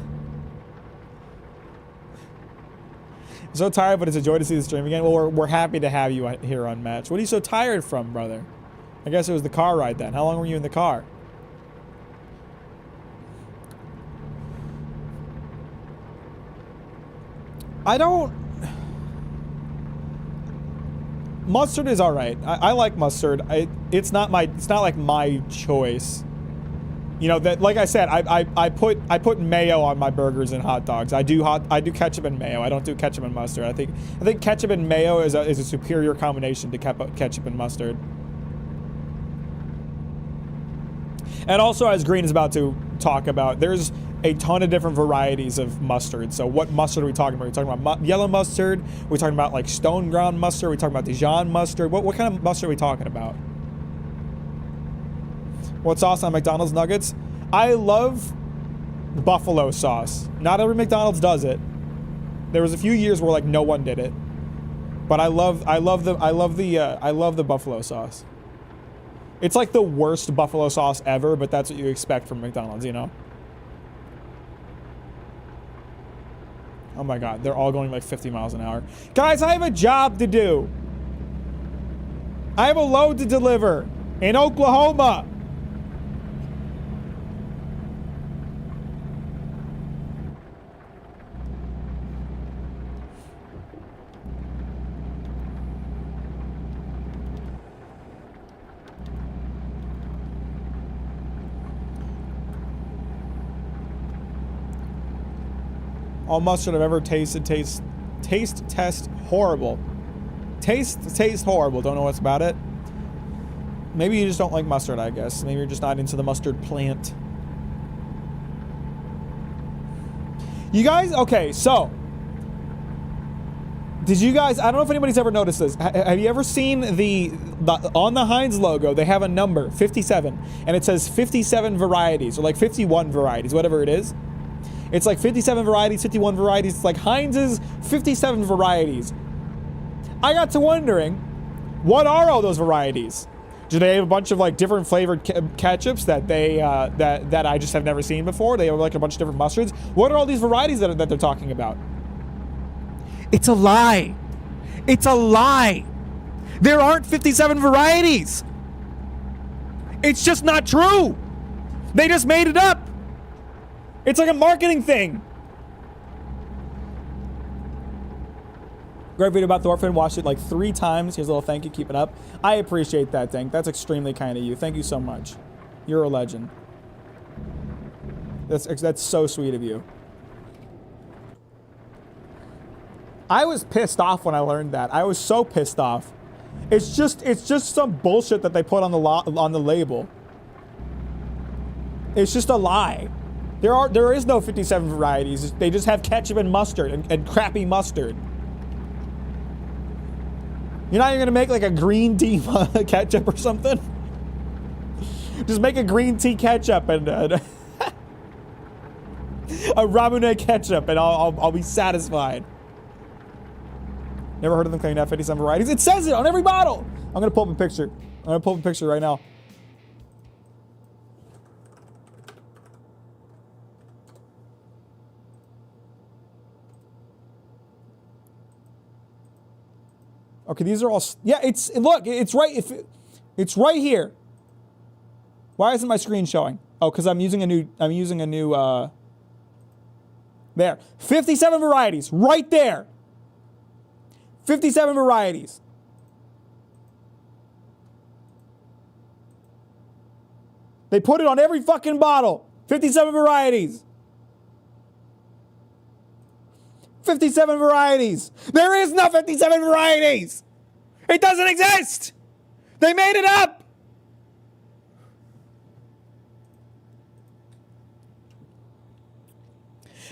I'm so tired, but it's a joy to see the stream again. Well, we're happy to have you here on Match. What are you so tired from, brother? I guess it was the car ride then. How long were you in the car? I don't... Mustard is alright. I like mustard. It's not like my choice. You know, that, like I said, I put mayo on my burgers and hot dogs. I do ketchup and mayo. I don't do ketchup and mustard. I think ketchup and mayo is a superior combination to ketchup and mustard. And also, as Green is about to talk about, there's a ton of different varieties of mustard. So what mustard are we talking about? Are we talking about yellow mustard? Are we talking about like stone ground mustard? Are we talking about Dijon mustard? What kind of mustard are we talking about? What sauce on McDonald's nuggets? I love buffalo sauce. Not every McDonald's does it. There was a few years where like no one did it. But I love the buffalo sauce. It's like the worst buffalo sauce ever, but that's what you expect from McDonald's, you know? Oh my god, they're all going like 50 miles an hour. Guys, I have a job to do. I have a load to deliver in Oklahoma. All mustard I've ever tasted taste horrible. Taste horrible. Don't know what's about it. Maybe you just don't like mustard, I guess. Maybe you're just not into the mustard plant. You guys, okay, so did you guys, I don't know if anybody's ever noticed this. Have you ever seen the on the Heinz logo, they have a number, 57, and it says 57 varieties, or like 51 varieties, whatever it is. It's like 57 varieties, 51 varieties. It's like Heinz's 57 varieties. I got to wondering, what are all those varieties? Do they have a bunch of like different flavored ketchups that they that I just have never seen before? They have like a bunch of different mustards. What are all these varieties that they're talking about? It's a lie. It's a lie. There aren't 57 varieties. It's just not true. They just made it up. It's like a marketing thing. Great video about the orphan. Watched it like 3 times. Here's a little thank you. Keep it up. I appreciate that, Tank. That's extremely kind of you. Thank you so much. You're a legend. That's so sweet of you. I was pissed off when I learned that. I was so pissed off. It's just some bullshit that they put on the label. It's just a lie. There is no 57 varieties. They just have ketchup and mustard and crappy mustard. You're not even gonna make like a green tea ketchup or something? Just make a green tea ketchup and a Ramune ketchup, and I'll be satisfied. Never heard of them claiming to have 57 varieties. It says it on every bottle. I'm gonna pull up a picture. I'm gonna pull up a picture right now. Okay, these are all. Yeah, look. It's right. It's right here. Why isn't my screen showing? Oh, because I'm using a new. There, 57 varieties, right there. 57 varieties. They put it on every fucking bottle. 57 varieties. 57 varieties. There is no 57 varieties. It doesn't exist. They made it up.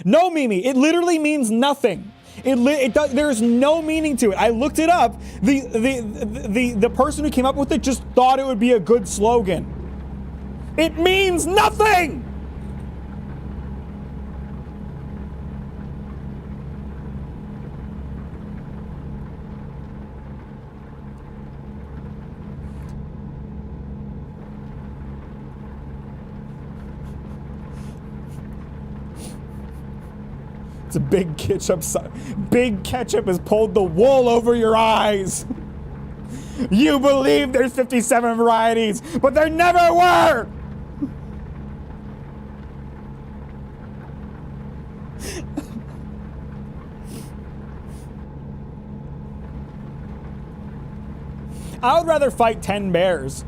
No, Mimi, it literally means nothing. There's no meaning to it. I looked it up. The person who came up with it just thought it would be a good slogan. It means nothing. It's a big ketchup. Big ketchup has pulled the wool over your eyes. You believe there's 57 varieties, but there never were. I would rather fight 10 bears.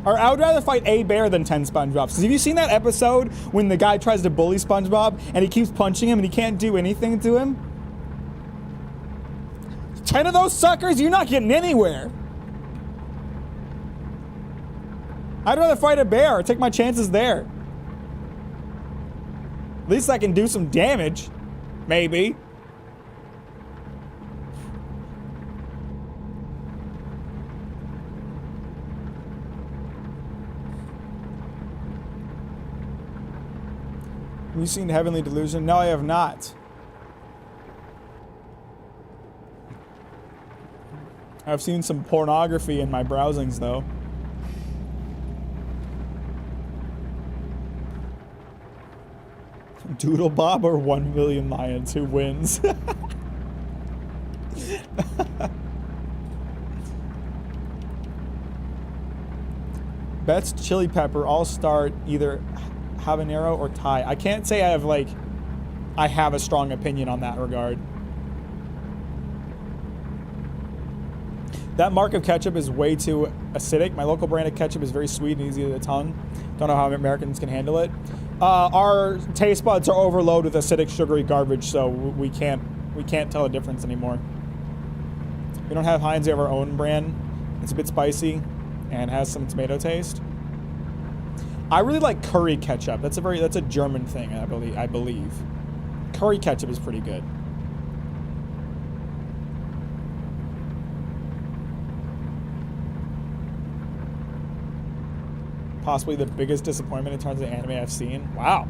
Or I would rather fight a bear than 10 SpongeBobs. Because have you seen that episode when the guy tries to bully SpongeBob and he keeps punching him and he can't do anything to him? 10 of those suckers, you're not getting anywhere. I'd rather fight a bear or take my chances there. At least I can do some damage. Maybe. Have you seen Heavenly Delusion? No, I have not. I've seen some pornography in my browsings, though. Doodle Bob or 1 million lions? Who wins? Best chili pepper all start either habanero or Thai. I can't say I have a strong opinion on that regard. That mark of ketchup is way too acidic. My local brand of ketchup is very sweet and easy to the tongue. Don't know how Americans can handle it. Our taste buds are overloaded with acidic, sugary garbage, so we can't tell the difference anymore. We don't have Heinz. We have our own brand. It's a bit spicy and has some tomato taste. I really like curry ketchup. That's a German thing, I believe. Curry ketchup is pretty good. Possibly the biggest disappointment in terms of anime I've seen. Wow.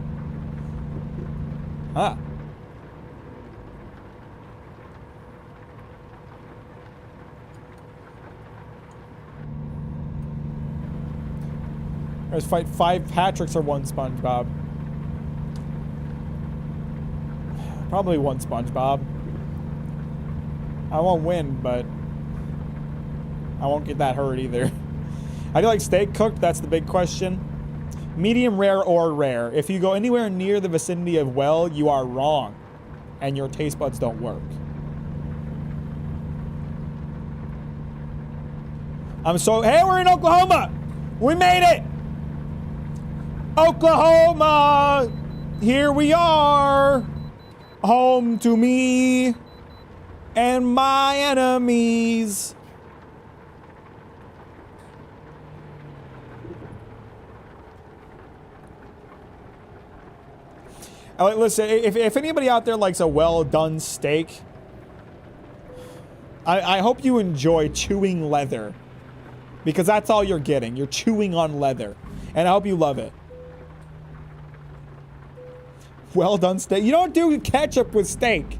Huh. Let's fight 5 Patricks or 1 SpongeBob. Probably 1 SpongeBob. I won't win, but I won't get that hurt either. How do you like steak cooked? That's the big question. Medium rare or rare. If you go anywhere near the vicinity of well, you are wrong. And your taste buds don't work. Hey, we're in Oklahoma! We made it! Oklahoma! Here we are! Home to me and my enemies. Listen, if anybody out there likes a well-done steak, I hope you enjoy chewing leather. Because that's all you're getting. You're chewing on leather. And I hope you love it. Well-done steak. You don't do ketchup with steak.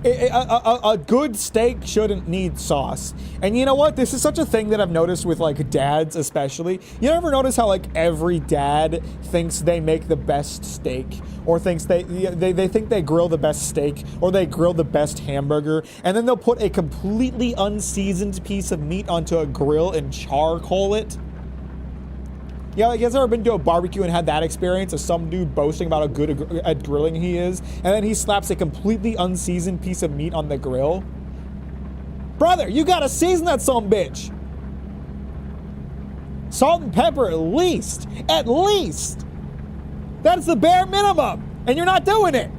A good steak shouldn't need sauce. And you know what? This is such a thing that I've noticed with like dads especially. You ever notice how like every dad thinks they make the best steak, or thinks they think they grill the best steak, or they grill the best hamburger, and then they'll put a completely unseasoned piece of meat onto a grill and charcoal it? Yeah, like, you guys ever been to a barbecue and had that experience of some dude boasting about how good at grilling he is, and then he slaps a completely unseasoned piece of meat on the grill? Brother, you gotta season that son bitch. Salt and pepper at least. At least. That's the bare minimum, and you're not doing it.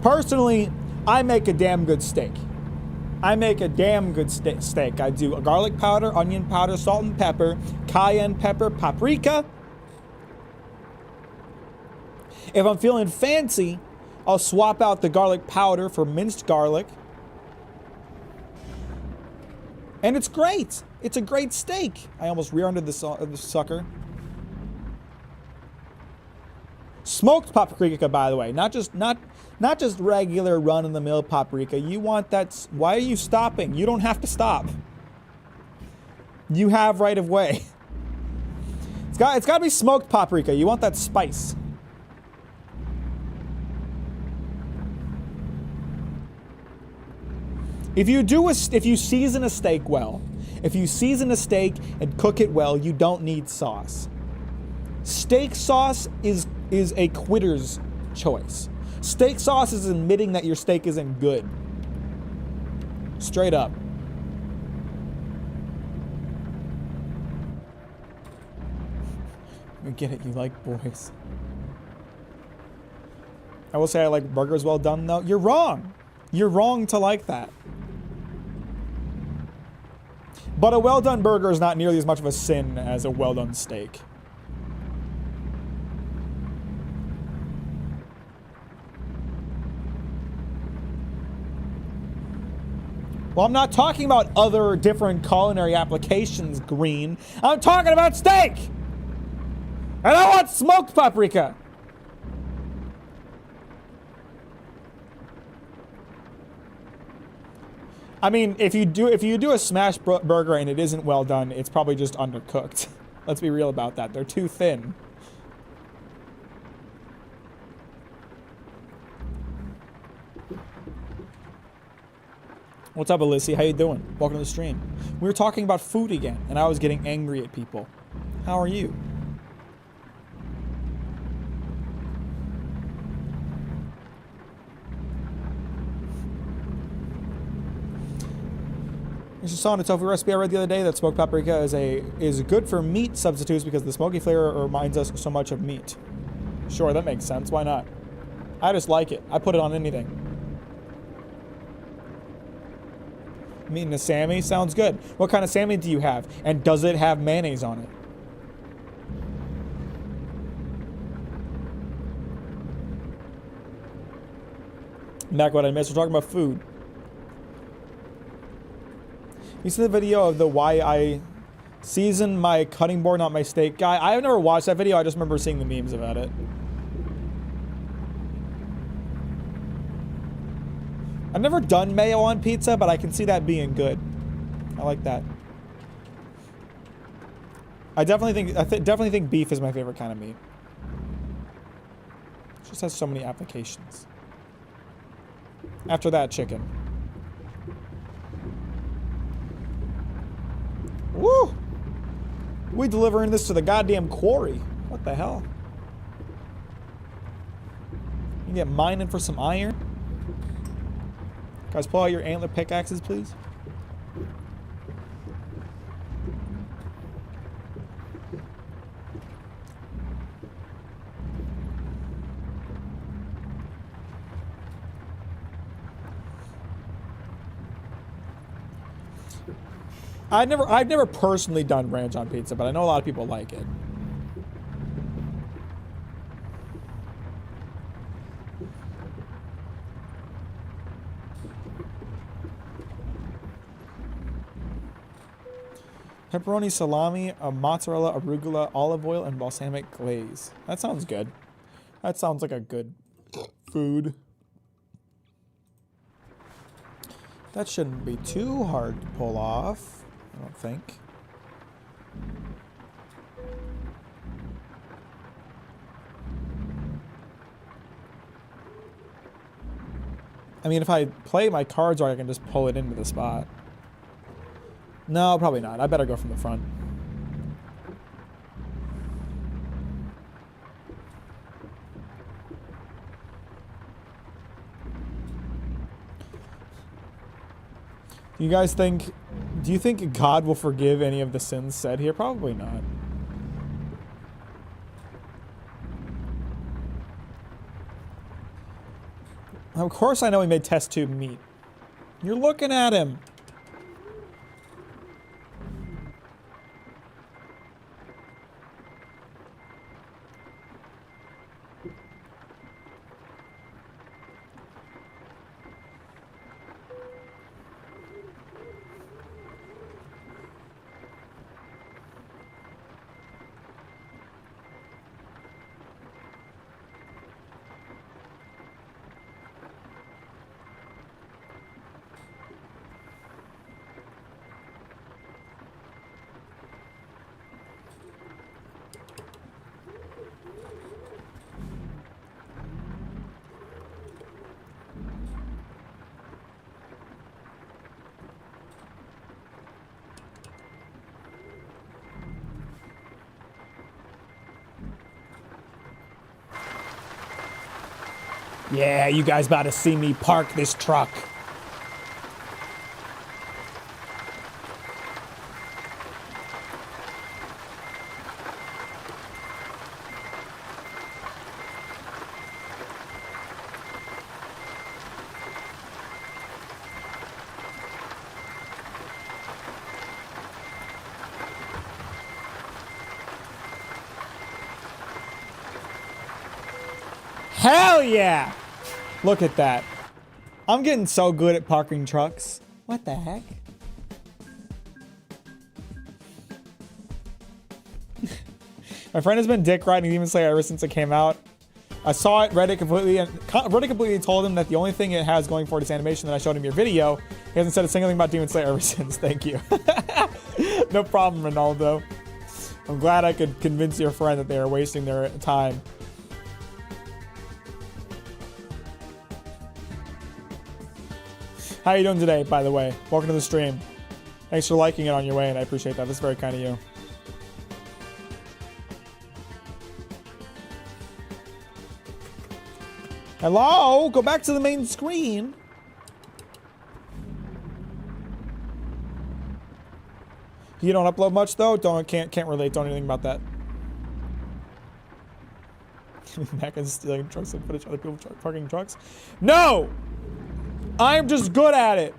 Personally, I make a damn good steak. I make a damn good steak. I do garlic powder, onion powder, salt and pepper, cayenne pepper, paprika. If I'm feeling fancy, I'll swap out the garlic powder for minced garlic. And it's great. It's a great steak. I almost rear-ended this sucker. Smoked paprika, by the way, not just regular run-of-the-mill paprika. You want that. Why are you stopping? You don't have to stop. You have right of way. It's got to be smoked paprika. You want that spice. If you season a steak well, if you season a steak and cook it well, you don't need sauce. Steak sauce is a quitter's choice. Steak sauce is admitting that your steak isn't good. Straight up. I get it, you like boys. I will say I like burgers well done, though. You're wrong. You're wrong to like that. But a well-done burger is not nearly as much of a sin as a well-done steak. Well, I'm not talking about other different culinary applications, Green. I'm talking about steak! And I want smoked paprika! I mean, if you do a smash burger and it isn't well done, it's probably just undercooked. Let's be real about that. They're too thin. What's up, Alyssa? How you doing? Welcome to the stream. We were talking about food again, and I was getting angry at people. How are you? I just saw in a tofu recipe I read the other day that smoked paprika is good for meat substitutes because the smoky flavor reminds us so much of meat. Sure, that makes sense. Why not? I just like it. I put it on anything. Meat and a Sammy sounds good. What kind of Sammy do you have? And does it have mayonnaise on it? Mack, what I missed. We're talking about food. You see the video of the why I season my cutting board, not my steak guy? I've never watched that video. I just remember seeing the memes about it. I've never done mayo on pizza, but I can see that being good. I like that. I definitely think beef is my favorite kind of meat. It just has so many applications. After that, chicken. Woo! We delivering this to the goddamn quarry. What the hell? You get mining for some iron? Guys, pull out your antler pickaxes, please. I've never personally done ranch on pizza, but I know a lot of people like it. Pepperoni, salami, a mozzarella, arugula, olive oil, and balsamic glaze. That sounds good. That sounds like a good food. That shouldn't be too hard to pull off, I don't think. I mean, if I play my cards right, I can just pull it into the spot. No, probably not. I better go from the front. Do you think God will forgive any of the sins said here? Probably not. Of course I know he made test tube meat. You're looking at him. Yeah, you guys about to see me park this truck. Hell yeah! Look at that. I'm getting so good at parking trucks. What the heck? My friend has been dick riding Demon Slayer ever since it came out. I saw it, read it completely, and Reddit completely told him that the only thing it has going for it is animation. That I showed him your video. He hasn't said a single thing about Demon Slayer ever since. Thank you. No problem, Ronaldo. I'm glad I could convince your friend that they are wasting their time. How you doing today, by the way? Welcome to the stream. Thanks for liking it on your way, and I appreciate that. That's very kind of you. Hello? Go back to the main screen. You don't upload much, though? Can't relate. Don't know anything about that. Mack is stealing trucks and footage other people parking trucks. No! I'm just good at it.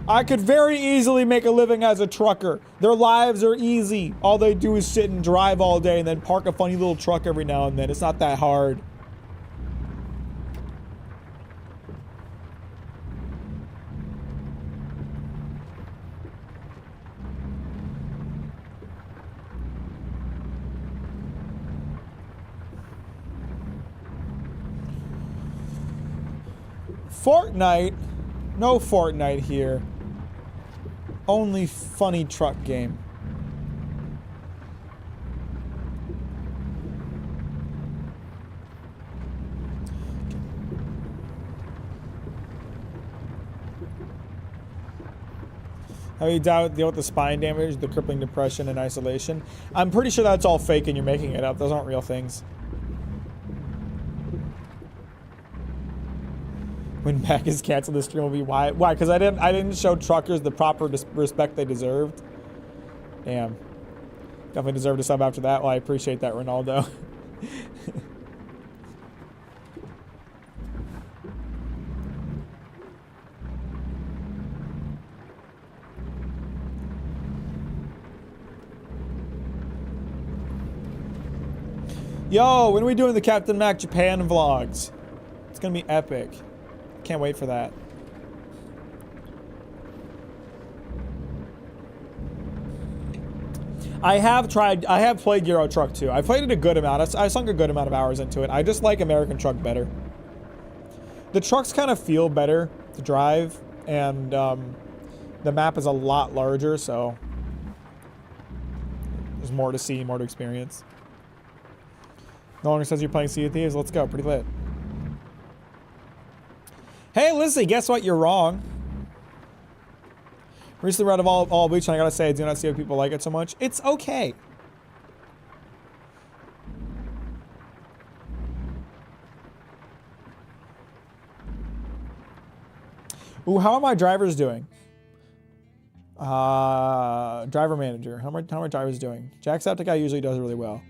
I could very easily make a living as a trucker. Their lives are easy. All they do is sit and drive all day and then park a funny little truck every now and then. It's not that hard. Fortnite? No Fortnite here. Only funny truck game. How you deal with the spine damage, the crippling depression, and isolation? I'm pretty sure that's all fake and you're making it up. Those aren't real things. When Mack is canceled, the stream will be why? Why? Because I didn't show truckers the proper respect they deserved. Damn. Definitely deserved a sub after that. Well, I appreciate that, Ronaldo. Yo, when are we doing the Captain Mack Japan vlogs? It's gonna be epic. Can't wait for that. I have played Euro Truck too. I played it a good amount. I sunk a good amount of hours into it. I just like American Truck better. The trucks kind of feel better to drive, and the map is a lot larger, so there's more to see, more to experience. No longer says you're playing Sea of Thieves. Let's go. Pretty lit. Hey, Lizzie, guess what? You're wrong. Recently read of all Bleach, and I gotta say, I do not see why people like it so much. It's okay. Ooh, how are my drivers doing? Driver manager. How are my drivers doing? Jacksepticeye usually does really well.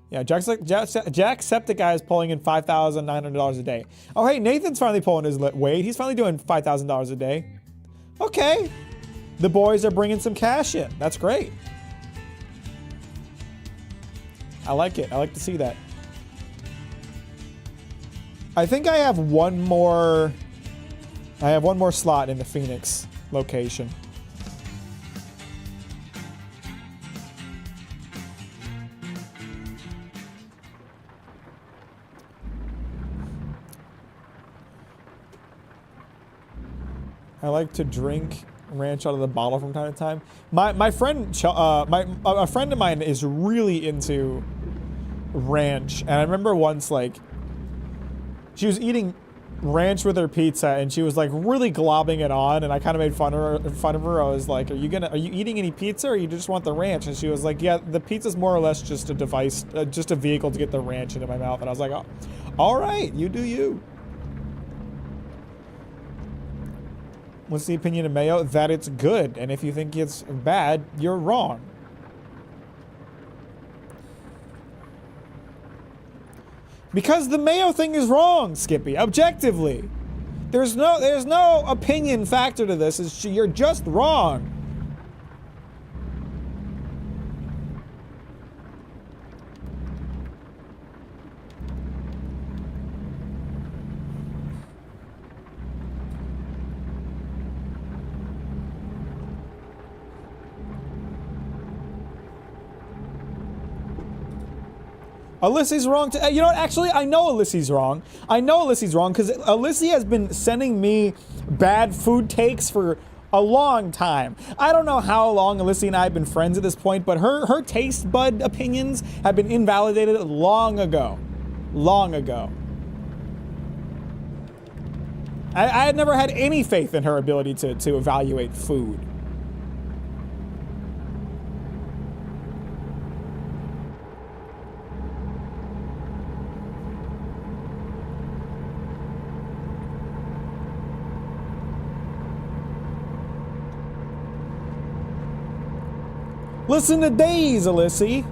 Yeah, Jacksepticeye is pulling in $5,900 a day. Oh, hey, Nathan's finally pulling his weight. He's finally doing $5,000 a day. Okay. The boys are bringing some cash in. That's great. I like it. I like to see that. I think I have one more slot in the Phoenix location. I like to drink ranch out of the bottle from time to time. My friend, a friend of mine is really into ranch, and I remember once, like, she was eating ranch with her pizza, and she was like really globbing it on, and I kind of made fun of her. I was like, "Are you eating any pizza, or you just want the ranch?" And she was like, "Yeah, the pizza's more or less just a device, just a vehicle to get the ranch into my mouth." And I was like, "Oh, all right, you do you." What's the opinion of mayo? That it's good, and if you think it's bad, you're wrong. Because the mayo thing is wrong, Skippy. Objectively, there's no opinion factor to this. You're just wrong. Alyssa's wrong to, you know what, actually, I know Alyssa's wrong. I know Alyssa's wrong because Alyssa has been sending me bad food takes for a long time. I don't know how long Alyssa and I have been friends at this point, but her taste bud opinions have been invalidated long ago. Long ago. I had never had any faith in her ability to evaluate food. Listen to Days, Alyssa.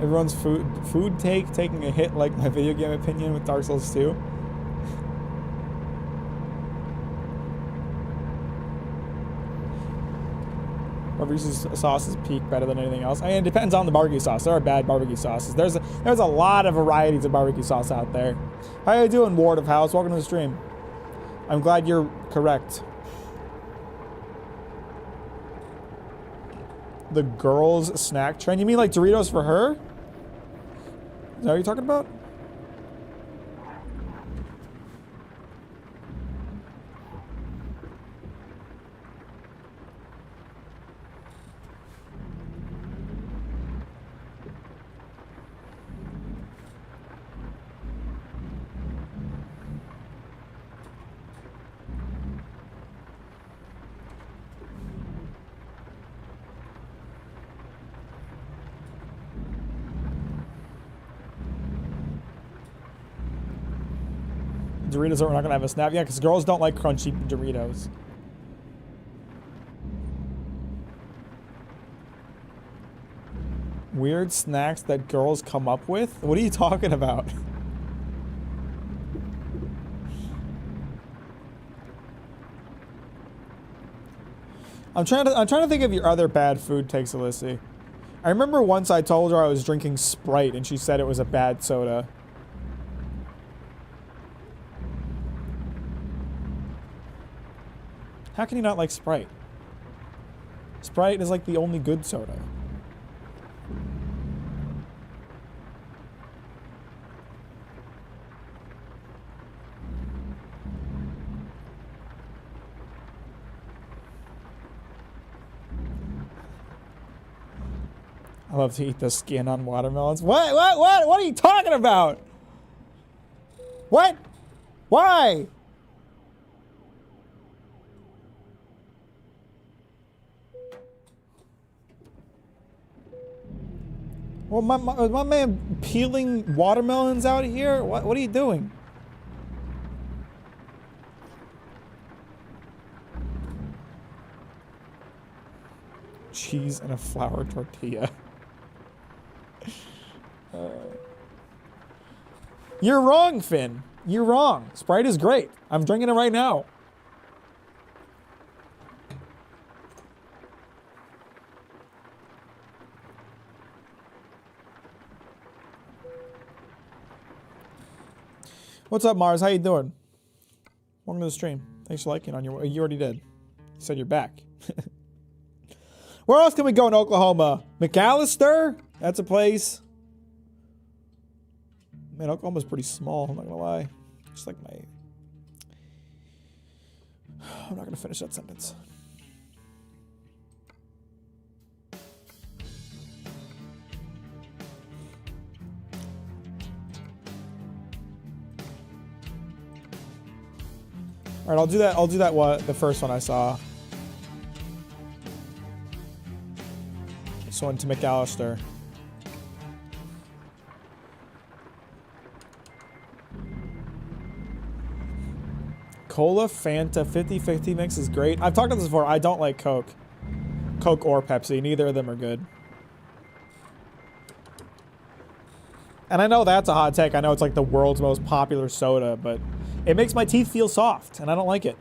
Everyone's food taking a hit like my video game opinion with Dark Souls 2. Barbecue sauces peak better than anything else. I mean, it depends on the barbecue sauce. There are bad barbecue sauces. There's a lot of varieties of barbecue sauce out there. How you doing, Ward of House? Welcome to the stream. I'm glad you're correct. The girls' snack trend? You mean like Doritos for her? Is that what you're talking about? Doritos are not gonna have a snap. Yeah, because girls don't like crunchy Doritos. Weird snacks that girls come up with? What are you talking about? I'm trying to think of your other bad food takes, Alyssa. I remember once I told her I was drinking Sprite and she said it was a bad soda. How can you not like Sprite? Sprite is like the only good soda. I love to eat the skin on watermelons. What are you talking about? What? Why? Well, my man peeling watermelons out here? What are you doing? Cheese and a flour tortilla. You're wrong, Finn. You're wrong. Sprite is great. I'm drinking it right now. What's up, Mars? How you doing? Welcome to the stream. Thanks for liking on your... You already did. You said you're back. Where else can we go in Oklahoma? McAllister? That's a place. Man, Oklahoma's pretty small, I'm not gonna lie. Just like my... I'm not gonna finish that sentence. All right, I'll do that what the first one I saw. This one to McAllister. Cola Fanta 50-50 mix is great. I've talked about this before. I don't like Coke. Coke or Pepsi. Neither of them are good. And I know that's a hot take. I know it's like the world's most popular soda, but it makes my teeth feel soft, and I don't like it.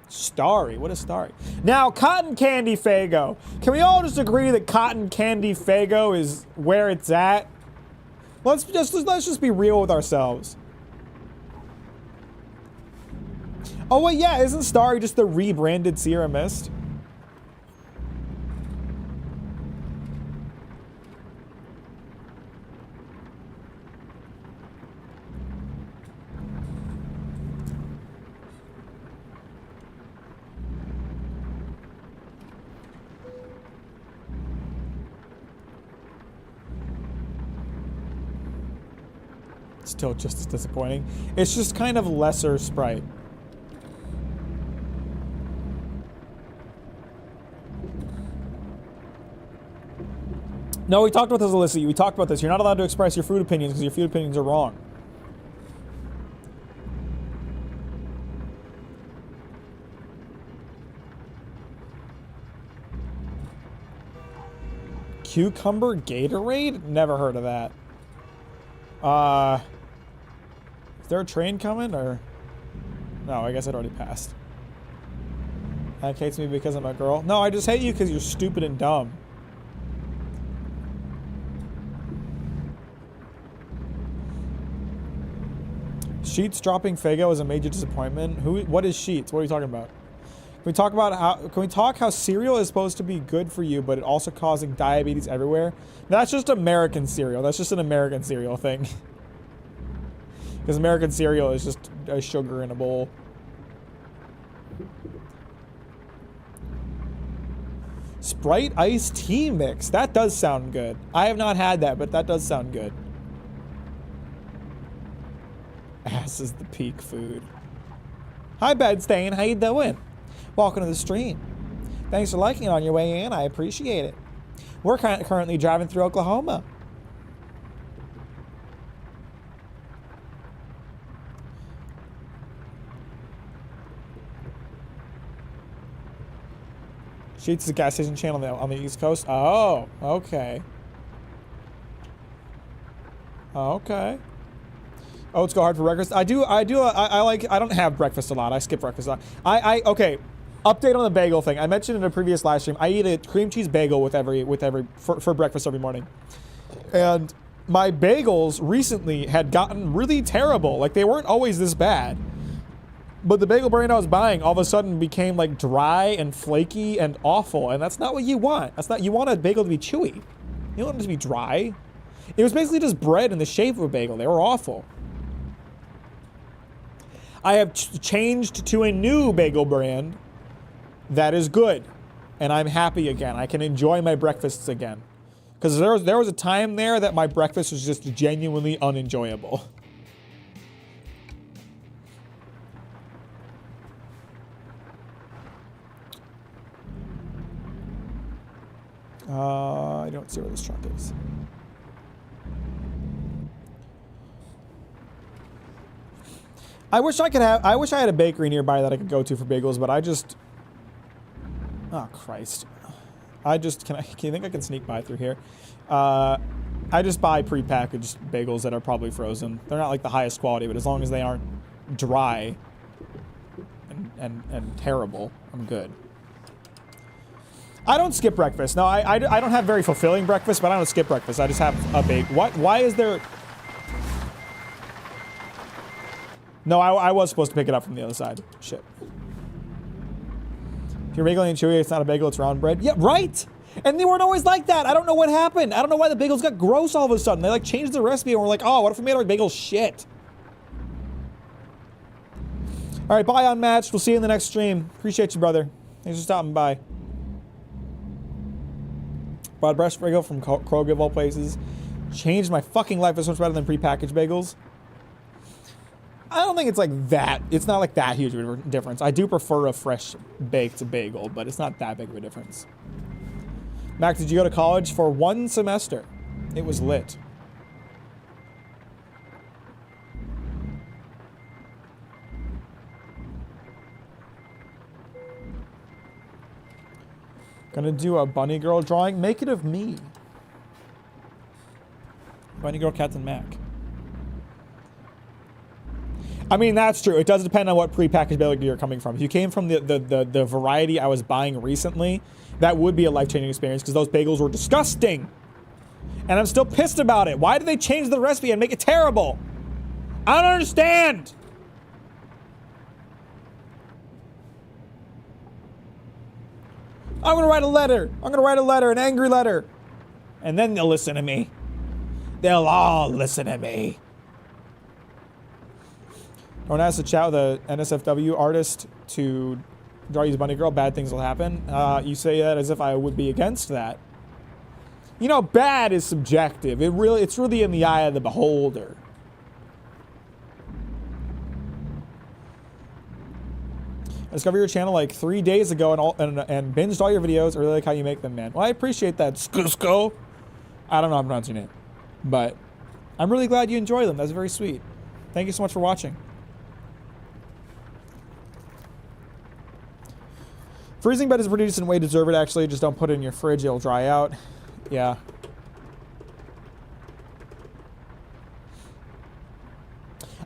Starry. What is Starry? Now, Cotton Candy Faygo. Can we all just agree that Cotton Candy Faygo is where it's at? Let's just be real with ourselves. Oh, wait, yeah, isn't Starry just the rebranded Sierra Mist? Still just as disappointing. It's just kind of lesser Sprite. No, we talked about this, Alyssa. We talked about this. You're not allowed to express your food opinions because your food opinions are wrong. Cucumber Gatorade? Never heard of that. Is there a train coming or? No, I guess it already passed. That hates me because I'm a girl. No, I just hate you because you're stupid and dumb. Sheets dropping Faygo is a major disappointment. What is Sheets? What are you talking about? Can we talk how cereal is supposed to be good for you, but it also causing diabetes everywhere? That's just American cereal. That's just an American cereal thing. Because American cereal is just a sugar in a bowl. Sprite iced tea mix. That does sound good. I have not had that, but that does sound good. Ass is the peak food. Hi, Bedstain. How you doing? Welcome to the stream. Thanks for liking it on your way in. I appreciate it. We're currently driving through Oklahoma. Sheets is a gas station channel on the East Coast. Oh, okay. Okay. Oats go hard for breakfast. I don't have breakfast a lot. I skip breakfast a lot. Okay. Update on the bagel thing. I mentioned in a previous live stream, I eat a cream cheese bagel for breakfast every morning. And my bagels recently had gotten really terrible. Like, they weren't always this bad. But the bagel brand I was buying all of a sudden became like dry and flaky and awful. And that's not what you want. You want a bagel to be chewy. You don't want it to be dry. It was basically just bread in the shape of a bagel. They were awful. I have changed to a new bagel brand that is good. And I'm happy again. I can enjoy my breakfasts again. Because there was a time there that my breakfast was just genuinely unenjoyable. I don't see where this truck is. I wish I had a bakery nearby that I could go to for bagels, but oh Christ. Can you think I can sneak by through here? I just buy prepackaged bagels that are probably frozen. They're not like the highest quality, but as long as they aren't dry and terrible, I'm good. I don't skip breakfast. No, I don't have very fulfilling breakfast, but I don't skip breakfast. I just have a bake. What? Why is there... No, I was supposed to pick it up from the other side. Shit. If your bagel ain't chewy, it's not a bagel, it's round bread. Yeah, right! And they weren't always like that. I don't know what happened. I don't know why the bagels got gross all of a sudden. They like changed the recipe and we're like, oh, what if we made our bagels shit? All right, bye Unmatched. We'll see you in the next stream. Appreciate you, brother. Thanks for stopping by. Bought breast bagel from Kroger of all places. Changed my fucking life. It's much better than prepackaged bagels. I don't think it's like that. It's not like that huge of a difference. I do prefer a fresh baked bagel, but it's not that big of a difference. Mac, did you go to college for 1 semester? It was lit. Gonna do a bunny girl drawing. Make it of me. Bunny girl, Captain Mac. I mean, that's true. It does depend on what prepackaged bagel you're coming from. If you came from the variety I was buying recently, that would be a life-changing experience because those bagels were disgusting. And I'm still pissed about it. Why did they change the recipe and make it terrible? I don't understand. I'm going to write a letter. I'm going to write a letter, an angry letter. And then they'll listen to me. They'll all listen to me. Don't ask to chat with a NSFW artist to draw you as Bunny Girl. Bad things will happen. You say that as if I would be against that. You know, bad is subjective. It's really in the eye of the beholder. I discovered your channel like 3 days ago and binged all your videos. I really like how you make them, man. Well, I appreciate that, Skusko. I don't know how I'm pronouncing it. But I'm really glad you enjoy them. That's very sweet. Thank you so much for watching. Freezing bed is a pretty decent way to deserve it, actually. Just don't put it in your fridge. It'll dry out. Yeah.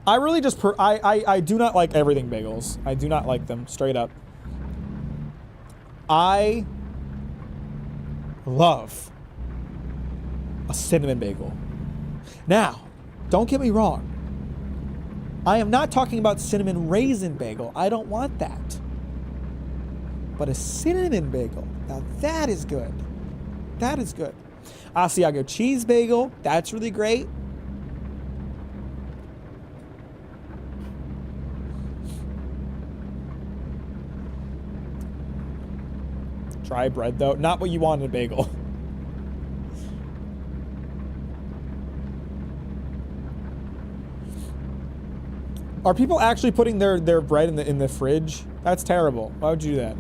I really just... I do not like everything bagels. I do not like them, straight up. I love a cinnamon bagel. Now, don't get me wrong. I am not talking about cinnamon raisin bagel. I don't want that. But a cinnamon bagel, now that is good. That is good. Asiago cheese bagel, that's really great. Dry bread though, not what you want in a bagel. Are people actually putting their bread in the fridge? That's terrible. Why would you do that?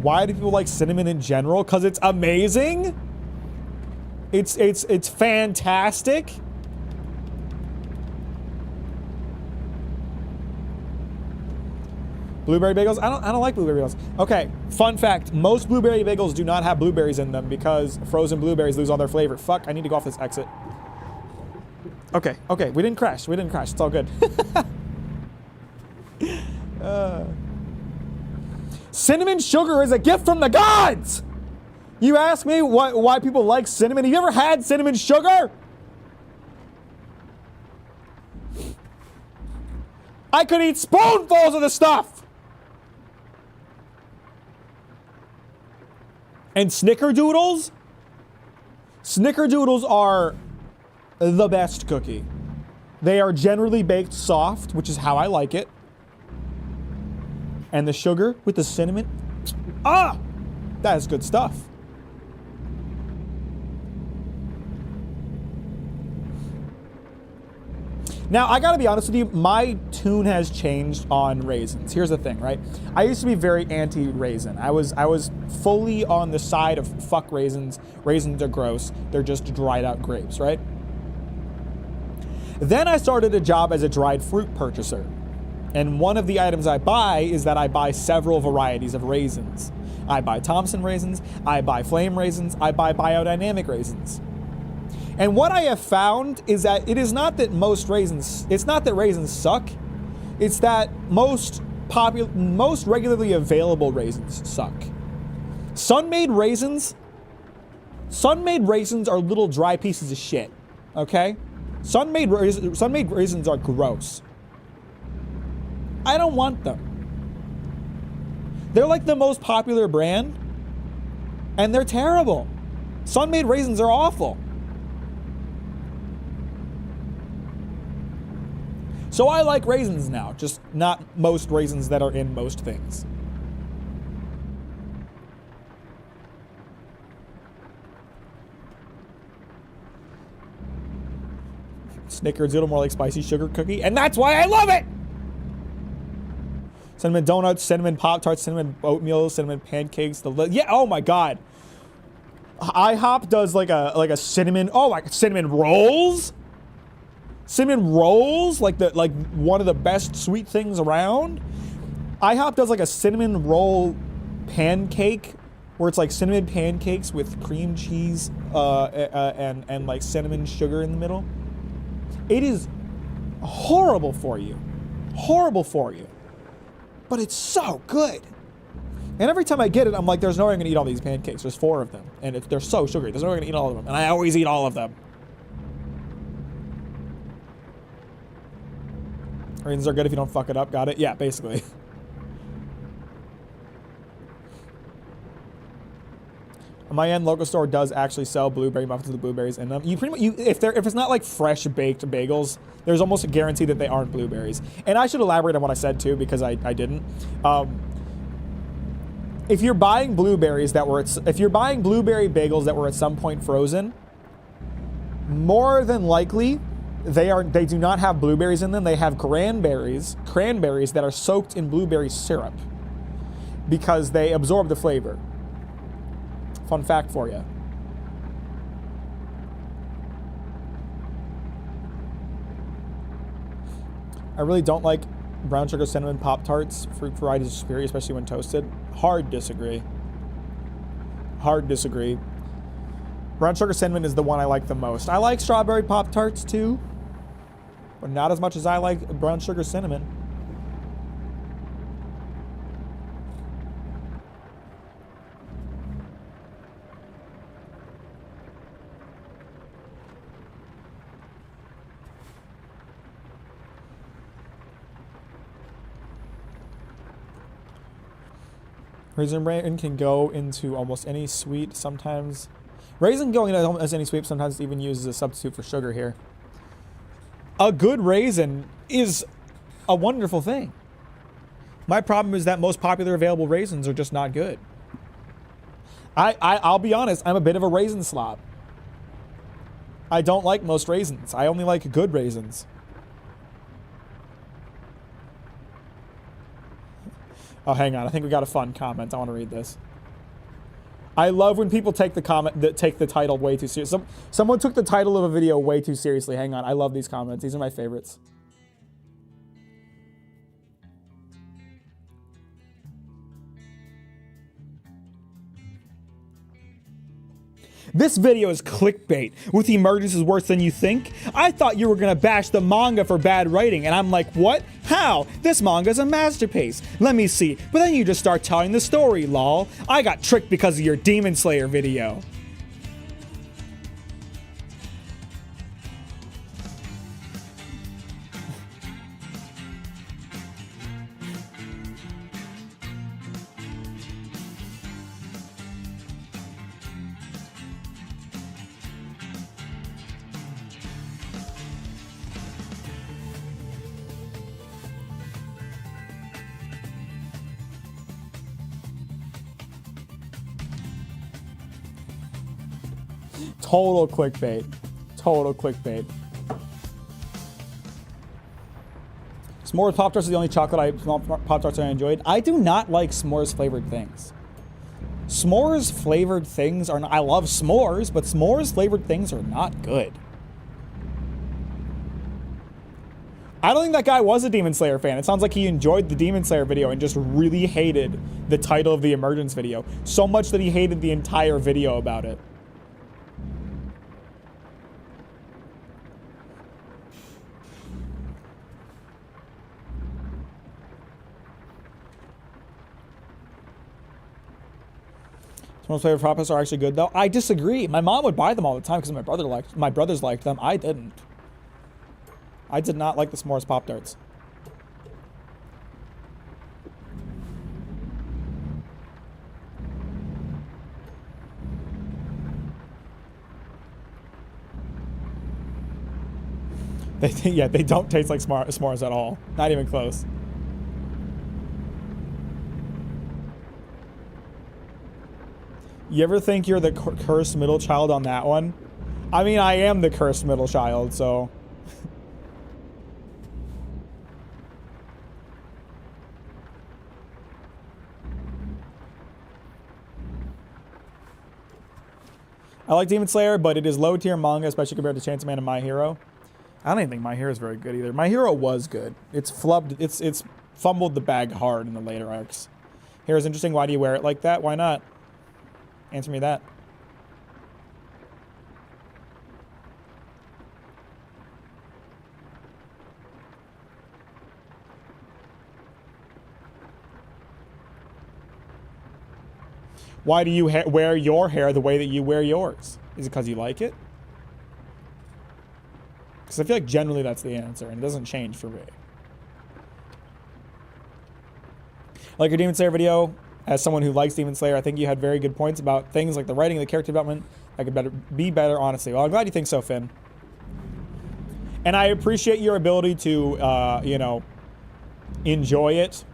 Why do people like cinnamon in general? Because it's amazing. It's fantastic. Blueberry bagels? I don't like blueberry bagels. Okay, fun fact. Most blueberry bagels do not have blueberries in them because frozen blueberries lose all their flavor. Fuck, I need to go off this exit. Okay, we didn't crash. It's all good. Cinnamon sugar is a gift from the gods. You ask me why people like cinnamon. Have you ever had cinnamon sugar? I could eat spoonfuls of the stuff. And snickerdoodles? Snickerdoodles are the best cookie. They are generally baked soft, which is how I like it. And the sugar with the cinnamon. Ah! That is good stuff. Now, I gotta be honest with you, my tune has changed on raisins. Here's the thing, right? I used to be very anti-raisin. I was fully on the side of fuck raisins. Raisins are gross. They're just dried out grapes, right? Then I started a job as a dried fruit purchaser. And one of the items I buy is that I buy several varieties of raisins. I buy Thompson raisins, I buy Flame raisins, I buy biodynamic raisins. And what I have found is that it is not that it's not that raisins suck, it's that most regularly available raisins suck. Sun-made raisins are little dry pieces of shit, okay? Sun-made raisins are gross. I don't want them. They're like the most popular brand, and they're terrible. Sun-made raisins are awful. So I like raisins now, just not most raisins that are in most things. Snickerdoodle more like spicy sugar cookie, and that's why I love it! Cinnamon donuts, cinnamon Pop-Tarts, cinnamon oatmeal, cinnamon pancakes, yeah, oh my god. IHOP does like a cinnamon, cinnamon rolls? Cinnamon rolls, like one of the best sweet things around. IHOP does like a cinnamon roll pancake, where it's like cinnamon pancakes with cream cheese and like cinnamon sugar in the middle. It is horrible for you, but it's so good. And every time I get it, I'm like, there's no way I'm gonna eat all these pancakes. There's 4 of them, and they're so sugary. There's no way I'm gonna eat all of them, and I always eat all of them. Raisins are good if you don't fuck it up. Got it? Yeah, basically. My end local store does actually sell blueberry muffins with the blueberries in them. You pretty much, if it's not like fresh baked bagels, there's almost a guarantee that they aren't blueberries. And I should elaborate on what I said too, because I didn't. If you're buying blueberry bagels that were at some point frozen, more than likely they do not have blueberries in them. They have cranberries that are soaked in blueberry syrup because they absorb the flavor. Fun fact for you. I really don't like brown sugar cinnamon Pop-Tarts. Fruit varieties are superior, especially when toasted. Hard disagree. Brown sugar cinnamon is the one I like the most. I like strawberry Pop-Tarts too, but not as much as I like brown sugar cinnamon. Raisin bran can go into almost any sweet. Sometimes raisin going into almost any sweet. Sometimes even used as a substitute for sugar here. A good raisin is a wonderful thing. My problem is that most popular available raisins are just not good. I'll be honest, I'm a bit of a raisin slob. I don't like most raisins. I only like good raisins. Oh, hang on. I think we got a fun comment. I want to read this. I love when people take the title way too seriously. Someone took the title of a video way too seriously. Hang on. I love these comments. These are my favorites. This video is clickbait. With Emergence is worse than you think? I thought you were gonna bash the manga for bad writing, and I'm like, what? How? This manga's a masterpiece. Let me see. But then you just start telling the story, lol. I got tricked because of your Demon Slayer video. Total clickbait. Total clickbait. S'mores Pop-Tarts is the only Pop-Tarts I enjoyed. I do not like s'mores flavored things. S'mores flavored things are not, I love s'mores, but s'mores flavored things are not good. I don't think that guy was a Demon Slayer fan. It sounds like he enjoyed the Demon Slayer video and just really hated the title of the Emergence video. So much that he hated the entire video about it. S'mores flavored Pop-Tarts are actually good though. I disagree. My mom would buy them all the time because my brothers liked them. I didn't. I did not like the S'mores Pop-Tarts. Yeah, they don't taste like s'mores at all. Not even close. You ever think you're the cursed middle child on that one? I mean, I am the cursed middle child, so... I like Demon Slayer, but it is low-tier manga, especially compared to Chainsaw Man and My Hero. I don't even think My Hero is very good either. My Hero was good. It's flubbed. It's fumbled the bag hard in the later arcs. Hero's interesting. Why do you wear it like that? Why not? Answer me that. Why do you wear your hair the way that you wear yours? Is it because you like it? Because I feel like generally that's the answer, and it doesn't change for me. Like your Demon Slayer video, as someone who likes Demon Slayer, I think you had very good points about things like the writing, the character development. I could be better, honestly. Well, I'm glad you think so, Finn. And I appreciate your ability to, you know, enjoy it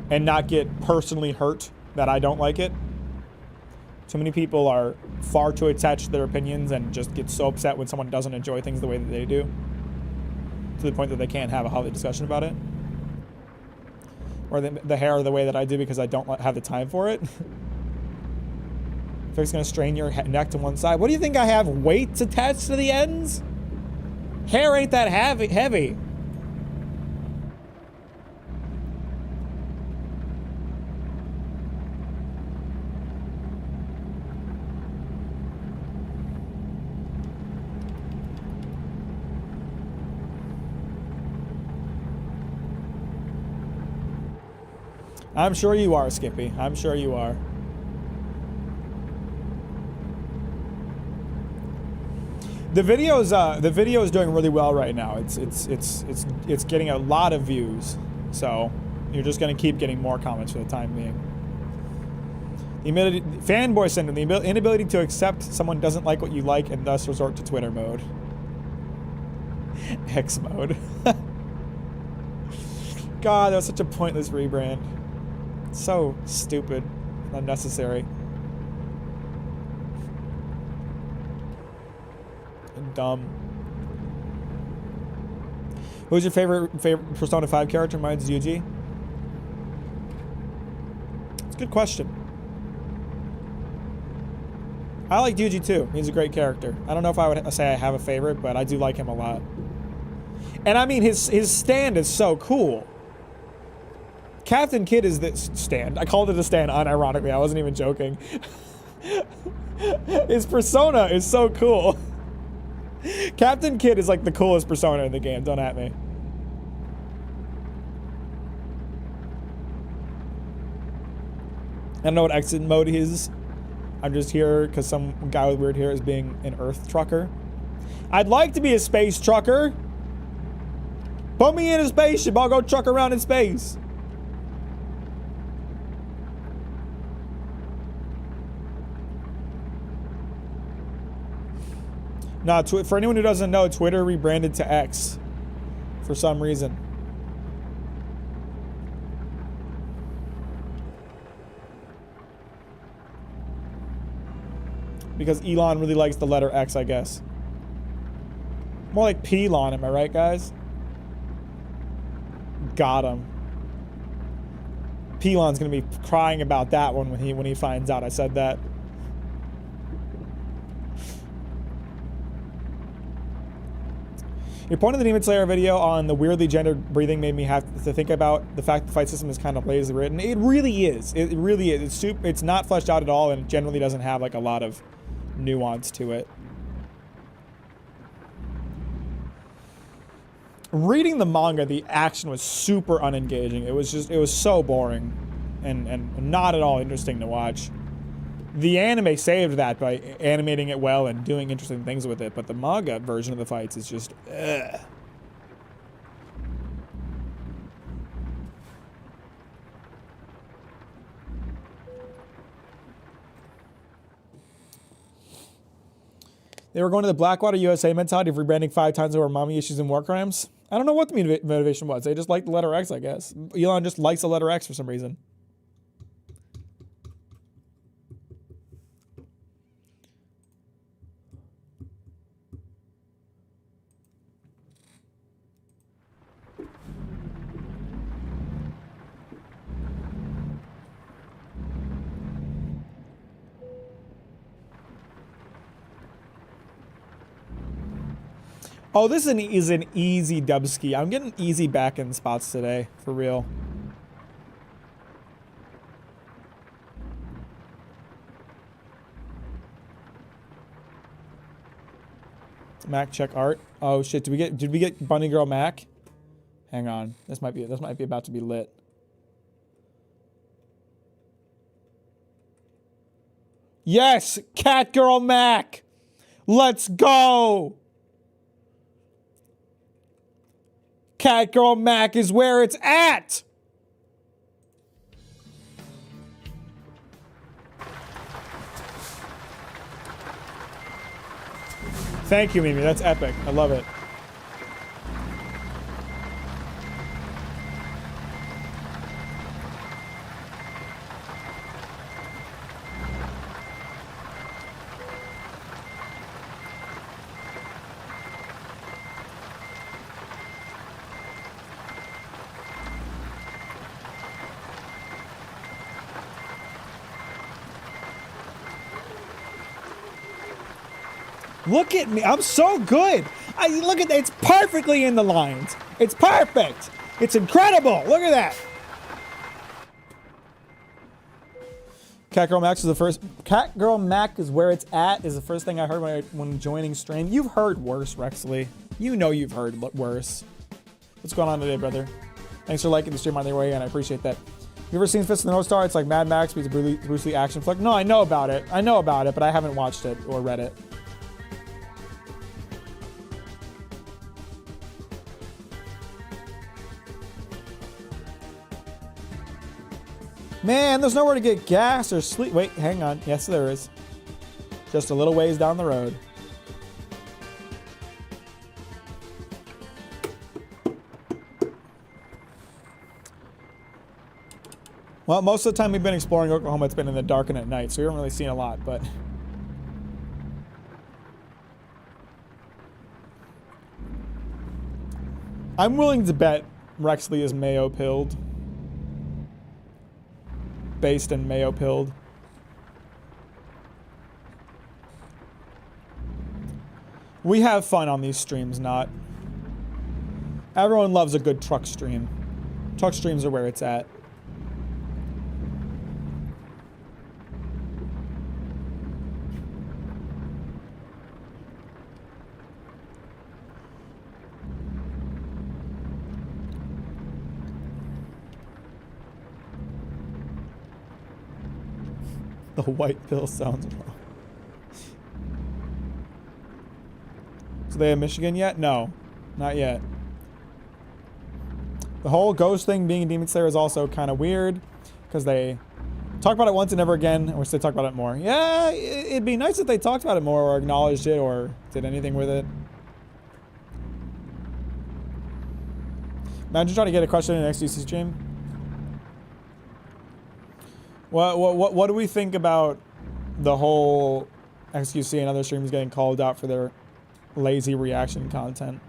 and not get personally hurt that I don't like it. Too many people are far too attached to their opinions and just get so upset when someone doesn't enjoy things the way that they do, to the point that they can't have a healthy discussion about it. Or the hair the way that I do because I don't have the time for it. If it's going to strain your neck to one side. What do you think I have? Weights attached to the ends? Hair ain't that heavy. I'm sure you are, Skippy. I'm sure you are. The video is doing really well right now. It's getting a lot of views. So you're just gonna keep getting more comments for the time being. The fanboy syndrome, the inability to accept someone doesn't like what you like and thus resort to Twitter mode. X mode. God, that was such a pointless rebrand. So stupid, unnecessary, and dumb. Who's your favorite Persona 5 character? Mine's Yuji. It's a good question. I like Yuji too. He's a great character. I don't know if I would say I have a favorite, but I do like him a lot. And I mean, his stand is so cool. Captain Kid is this stand. I called it a stand unironically. I wasn't even joking. His persona is so cool. Captain Kidd is like the coolest persona in the game. Don't at me. I don't know what exit mode is. I'm just here because some guy with weird hair is being an Earth trucker. I'd like to be a space trucker. Put me in a spaceship. I'll go truck around in space. No, for anyone who doesn't know, Twitter rebranded to X for some reason. Because Elon really likes the letter X, I guess. More like P-Lon, am I right, guys? Got him. P-Lon's gonna be crying about that one when he finds out I said that. Your point of the Demon Slayer video on the weirdly gendered breathing made me have to think about the fact the fight system is kind of lazily written. It really is. It really is. It's not fleshed out at all, and generally doesn't have like a lot of nuance to it. Reading the manga, the action was super unengaging. It was so boring and not at all interesting to watch. The anime saved that by animating it well and doing interesting things with it, but the manga version of the fights is just, ugh. They were going to the Blackwater USA mentality of rebranding 5 times over mommy issues and war crimes. I don't know what the motivation was. They just liked the letter X, I guess. Elon just likes the letter X for some reason. Oh, this is an easy dubski. I'm getting easy back-end spots today, for real. Mack check art. Oh shit, did we get Bunny Girl Mack? Hang on. This might be about to be lit. Yes, Cat Girl Mack. Let's go. Cat Girl Mack is where it's at! Thank you, Mimi. That's epic. I love it. Look at me. I'm so good. Look at that. It's perfectly in the lines. It's perfect. It's incredible. Look at that. Cat Girl Max is the first. Cat Girl Mac is where it's at is the first thing I heard when joining stream. You've heard worse, Rexley. You know you've heard worse. What's going on today, brother? Thanks for liking the stream on the way in. I appreciate that. You ever seen Fist of the North Star? It's like Mad Max meets a Bruce Lee action flick. No, I know about it. I know about it, but I haven't watched it or read it. Man, there's nowhere to get gas or sleep. Wait, hang on. Yes, there is. Just a little ways down the road. Well, most of the time we've been exploring Oklahoma, it's been in the dark and at night, so we haven't really seen a lot, but... I'm willing to bet Rexley is mayo-pilled. Based and mayo-pilled. We have fun on these streams, not. Everyone loves a good truck stream. Truck streams are where it's at. The white pill sounds wrong. So they have Michigan yet? No, not yet. The whole ghost thing being a Demon Slayer is also kind of weird because they talk about it once and never again. I wish they talked about it more. Yeah, it'd be nice if they talked about it more or acknowledged it or did anything with it. Imagine trying to get a question in an XQC stream. What do we think about the whole XQC and other streams getting called out for their lazy reaction content?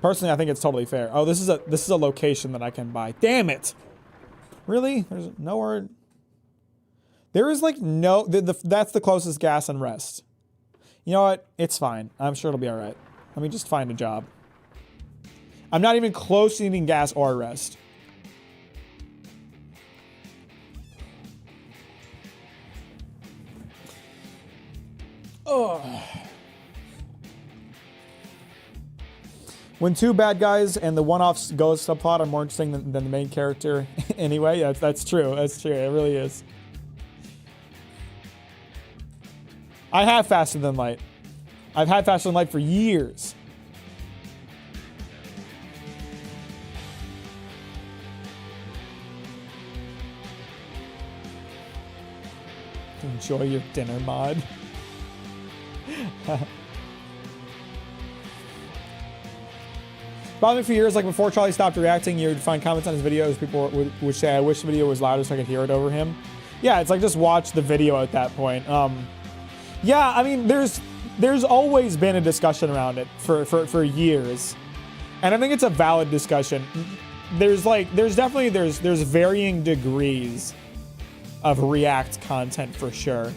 Personally, I think it's totally fair. Oh, this is a location that I can buy. Damn it! Really? There's nowhere. There is like no. That's the closest gas and rest. You know what? It's fine. I'm sure it'll be all right. Let me just find a job. I'm not even close to needing gas or rest. Oh. When two bad guys and the one-off ghost subplot are more interesting than the main character anyway, yeah, that's true. That's true. It really is. I have Faster Than Light. I've had Faster Than Light for years. Enjoy your dinner mod. Probably for years, like before Charlie stopped reacting, you would find comments on his videos. People would say, I wish the video was louder so I could hear it over him. Yeah, it's like just watch the video at that point. Yeah, I mean, there's always been a discussion around it for years. And I think it's a valid discussion. There's varying degrees of React content for sure.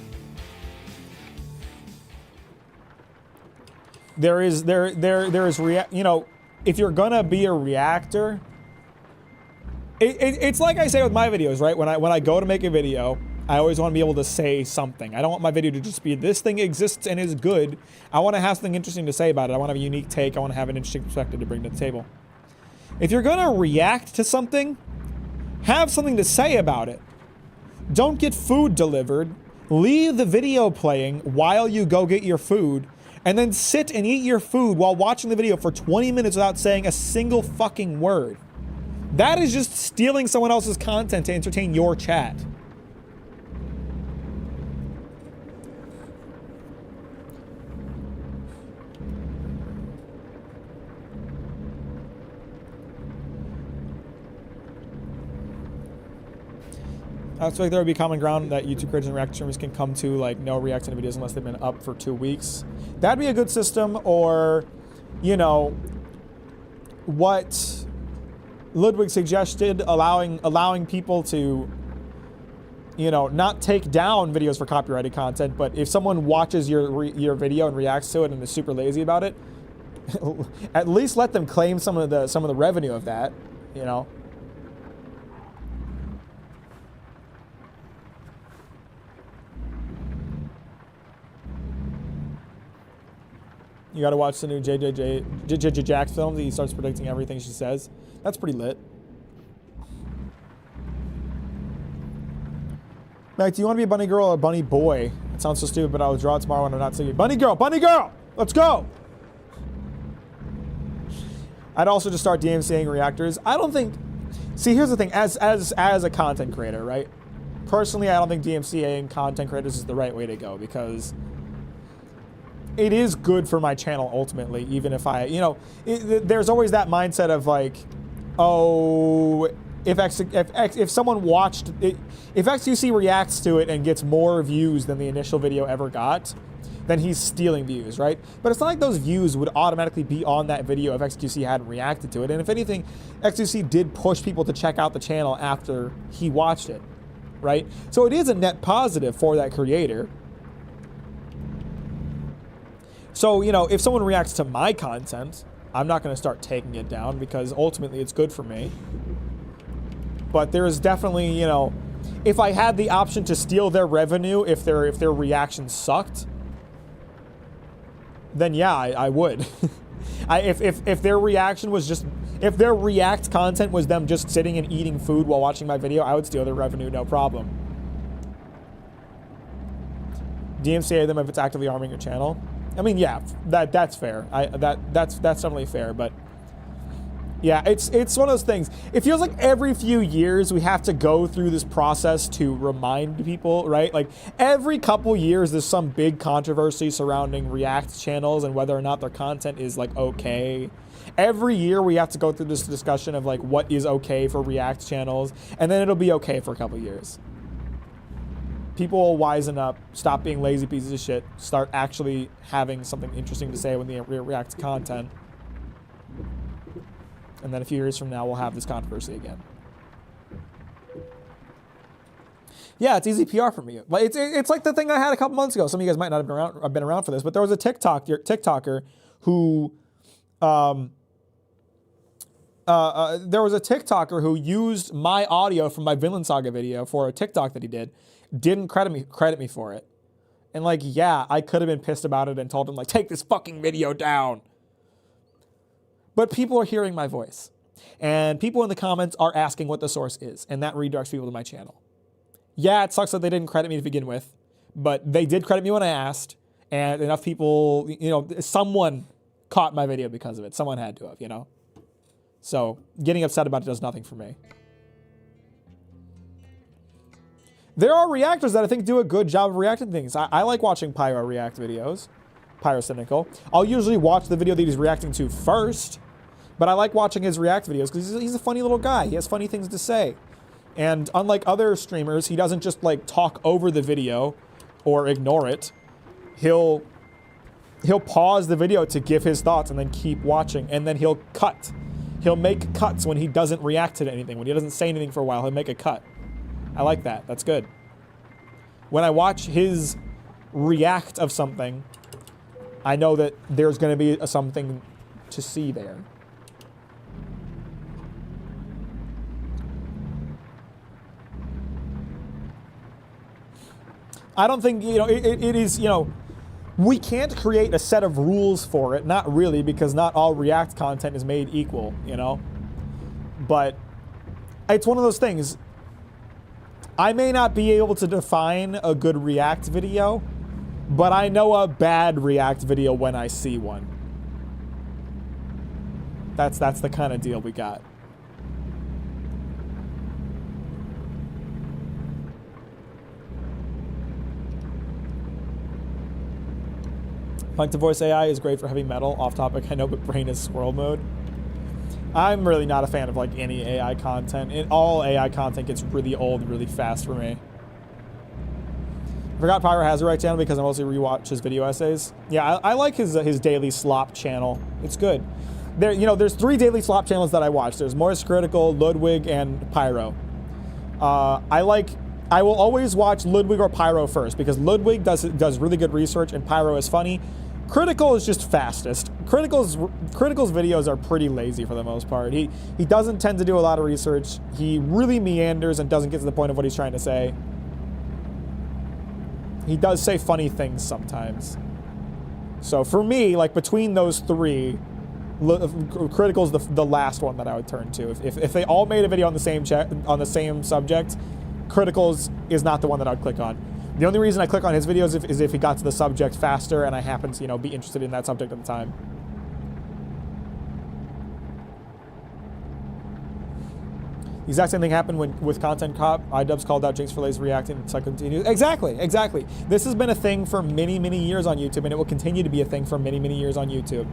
There is you know, if you're gonna be a reactor, it's like I say with my videos, right? When I go to make a video, I always want to be able to say something. I don't want my video to just be, this thing exists and is good. I want to have something interesting to say about it. I want to have a unique take. I want to have an interesting perspective to bring to the table. If you're gonna react to something, have something to say about it. Don't get food delivered. Leave the video playing while you go get your food, and then sit and eat your food while watching the video for 20 minutes without saying a single fucking word. That is just stealing someone else's content to entertain your chat. I feel like there would be common ground that YouTube creators and reaction streamers can come to, like no reaction to videos unless they've been up for 2 weeks. That'd be a good system, or, you know, what Ludwig suggested, allowing people to, you know, not take down videos for copyrighted content, but if someone watches your video and reacts to it and is super lazy about it, at least let them claim some of the revenue of that, you know. You gotta watch the new JJ Jax film. He starts predicting everything she says. That's pretty lit. Mac, do you want to be a bunny girl or a bunny boy? It sounds so stupid, but I'll draw it tomorrow when I'm not singing. Bunny girl! Bunny girl! Let's go! I'd also just start DMCAing reactors. I don't think... See, here's the thing. As a content creator, right? Personally, I don't think DMCAing content creators is the right way to go, because... it is good for my channel ultimately, even if I, you know, there's always that mindset of like, oh, if someone watched it, if XQC reacts to it and gets more views than the initial video ever got, then he's stealing views, right? But it's not like those views would automatically be on that video if XQC hadn't reacted to it. And if anything, XQC did push people to check out the channel after he watched it, right? So it is a net positive for that creator. So, you know, if someone reacts to my content, I'm not going to start taking it down because ultimately it's good for me. But there is definitely, you know, if I had the option to steal their revenue if their reaction sucked, then yeah, I would. If their reaction was just, If their React content was them just sitting and eating food while watching my video, I would steal their revenue, no problem. DMCA them if it's actively harming your channel. I mean, yeah, that's fair. That's definitely fair, but yeah, it's one of those things. It feels like every few years we have to go through this process to remind people, right? Like every couple years there's some big controversy surrounding React channels and whether or not their content is like okay. Every year we have to go through this discussion of like what is okay for React channels, and then it'll be okay for a couple years. People will wisen up, stop being lazy pieces of shit, start actually having something interesting to say when they react to content. And then a few years from now, we'll have this controversy again. Yeah, it's easy PR for me. Like it's like the thing I had a couple months ago. Some of you guys might not have been around for this, but there was a TikToker who, used my audio from my Vinland Saga video for a TikTok that he did. Didn't credit me for it. And like, yeah, I could have been pissed about it and told him like, take this fucking video down. But people are hearing my voice. And people in the comments are asking what the source is. And that redirects people to my channel. Yeah, it sucks that they didn't credit me to begin with. But they did credit me when I asked. And enough people, you know, someone caught my video because of it. Someone had to have, you know. So getting upset about it does nothing for me. There are reactors that I think do a good job of reacting to things. I like watching Pyro react videos. Pyrocynical. I'll usually watch the video that he's reacting to first, but I like watching his react videos because he's a funny little guy. He has funny things to say. And unlike other streamers, he doesn't just like talk over the video or ignore it. He'll pause the video to give his thoughts and then keep watching, and then he'll cut. He'll make cuts when he doesn't react to anything. When he doesn't say anything for a while, he'll make a cut. I like that. That's good. When I watch his react of something, I know that there's going to be something to see there. I don't think, you know, it is, you know, we can't create a set of rules for it. Not really, because not all React content is made equal, you know? But it's one of those things. I may not be able to define a good React video, but I know a bad React video when I see one. That's the kind of deal we got. Like to voice AI is great for heavy metal. Off topic, I know, but brain is squirrel mode. I'm really not a fan of like any AI content. All AI content gets really old really fast for me. I forgot Pyro has a right channel because I mostly rewatch his video essays. Yeah, I like his Daily Slop channel. It's good. There's 3 Daily Slop channels that I watch. There's Moist Critical, Ludwig, and Pyro. I will always watch Ludwig or Pyro first because Ludwig does really good research and Pyro is funny. Critical is just fastest. Critical's videos are pretty lazy for the most part. He doesn't tend to do a lot of research. He really meanders and doesn't get to the point of what he's trying to say. He does say funny things sometimes. So for me, like between those 3, Critical's the last one that I would turn to. If they all made a video on the same subject, Critical's is not the one that I would click on. The only reason I click on his videos is if he got to the subject faster and I happen to, you know, be interested in that subject at the time. The exact same thing happened with Content Cop. iDubbbz called out Jinx for lazy reacting and so continues. Exactly. This has been a thing for many, many years on YouTube, and it will continue to be a thing for many, many years on YouTube.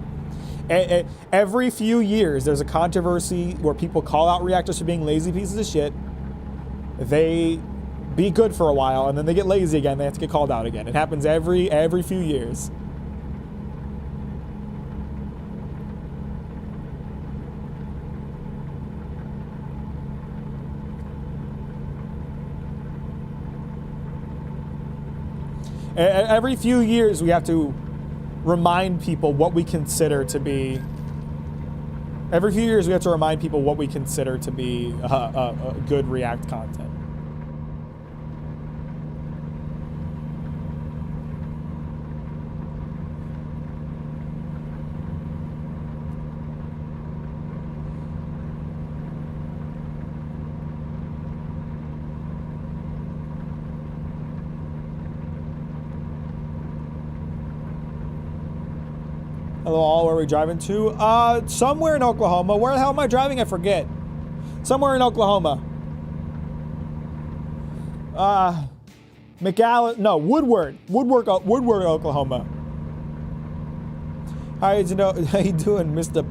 Every few years, there's a controversy where people call out reactors for being lazy pieces of shit. They be good for a while, and then they get lazy again. They have to get called out again. It happens every few years. Every few years, we have to remind people what we consider to be. Every few years, we have to remind people what we consider to be a good React content. Hello all, where are we driving to? Somewhere in Oklahoma. Where the hell am I driving? I forget. Somewhere in Oklahoma. Woodward, Oklahoma. How you doing, Mr.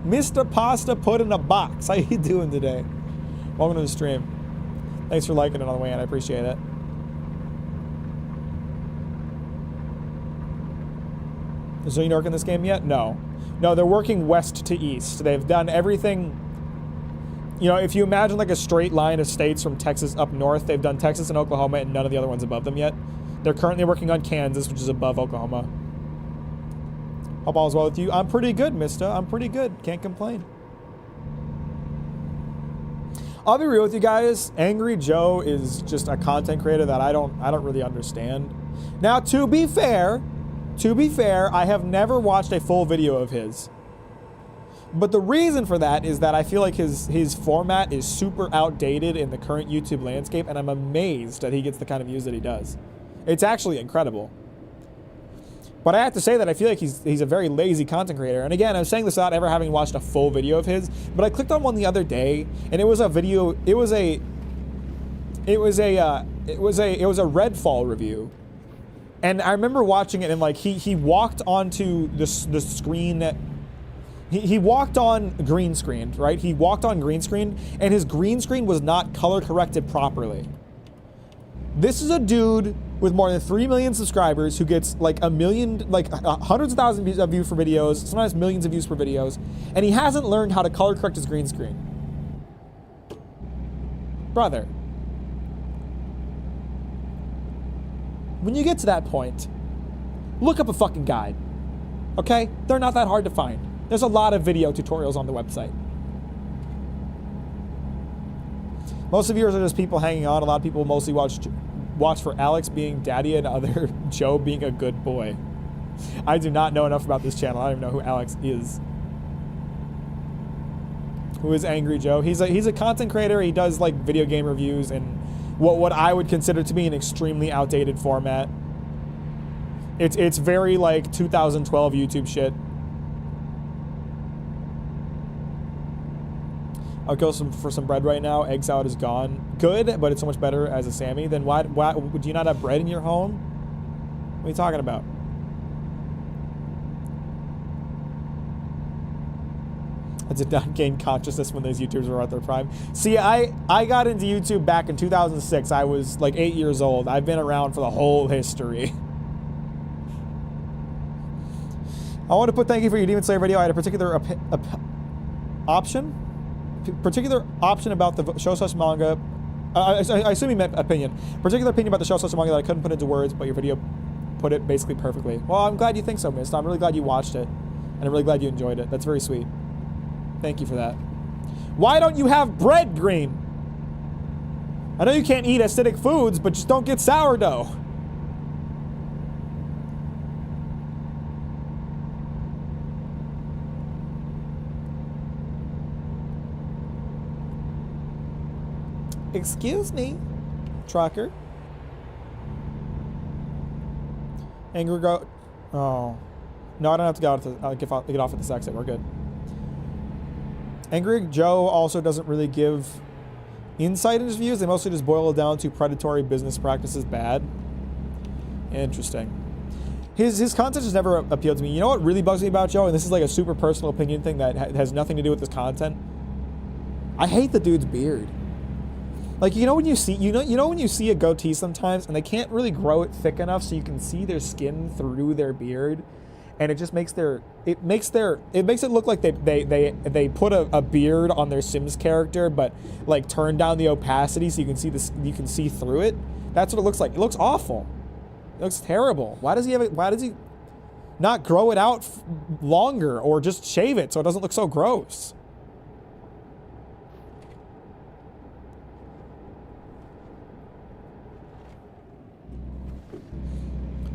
Mr. Pasta put in a box? How you doing today? Welcome to the stream. Thanks for liking it on the way in. I appreciate it. Is there any York in this game yet? No. No, they're working west to east. They've done everything. You know, if you imagine like a straight line of states from Texas up north, they've done Texas and Oklahoma and none of the other ones above them yet. They're currently working on Kansas, which is above Oklahoma. Hope all is well with you. I'm pretty good, mister. I'm pretty good. Can't complain. I'll be real with you guys. Angry Joe is just a content creator that I don't really understand. Now, to be fair, I have never watched a full video of his. But the reason for that is that I feel like his format is super outdated in the current YouTube landscape, and I'm amazed that he gets the kind of views that he does. It's actually incredible. But I have to say that I feel like he's a very lazy content creator. And again, I'm saying this without ever having watched a full video of his, but I clicked on one the other day, and it was a video. It was a Redfall review. And I remember watching it, and like he walked onto the screen. He walked on green screen, right? He walked on green screen, and his green screen was not color corrected properly. This is a dude with more than 3 million subscribers who gets like a million, like hundreds of thousands of views for videos, sometimes millions of views for videos, and he hasn't learned how to color correct his green screen. Brother, when you get to that point, look up a fucking guide, okay? They're not that hard to find. There's a lot of video tutorials on the website. Most of yours are just people hanging on. A lot of people mostly watch for Alex being daddy and other Joe being a good boy. I do not know enough about this channel. I don't even know who Alex is. Who is Angry Joe? He's a content creator. He does like video game reviews and what I would consider to be an extremely outdated format. It's very like 2012 YouTube shit. I'll go for some bread right now. Egg salad is gone. Good, but it's so much better as a Sammy. Then why do you not have bread in your home? What are you talking about? I did not gain consciousness when those YouTubers were at their prime. See, I got into YouTube back in 2006. I was like 8 years old. I've been around for the whole history. I want to put thank you for your Demon Slayer video. I had a particular option about the show / manga. I assume you meant opinion. Particular opinion about the show / manga that I couldn't put into words, but your video put it basically perfectly. Well, I'm glad you think so, Mist. I'm really glad you watched it, and I'm really glad you enjoyed it. That's very sweet. Thank you for that. Why don't you have bread, Green? I know you can't eat acidic foods, but just don't get sourdough. Excuse me, trucker. Angry go. Oh, no, I don't have to get off at this exit. We're good. Angry Joe also doesn't really give insight in his views. They mostly just boil it down to predatory business practices bad. Interesting. His content has never appealed to me. You know what really bugs me about Joe, and this is like a super personal opinion thing that has nothing to do with his content. I hate the dude's beard. Like, you know when you see when you see a goatee sometimes and they can't really grow it thick enough so you can see their skin through their beard, and it just makes it makes it look like they put a beard on their Sims character, but like turn down the opacity so you can see through it. That's what it looks like. It looks awful. It looks terrible. Why does he not grow it out longer or just shave it so it doesn't look so gross?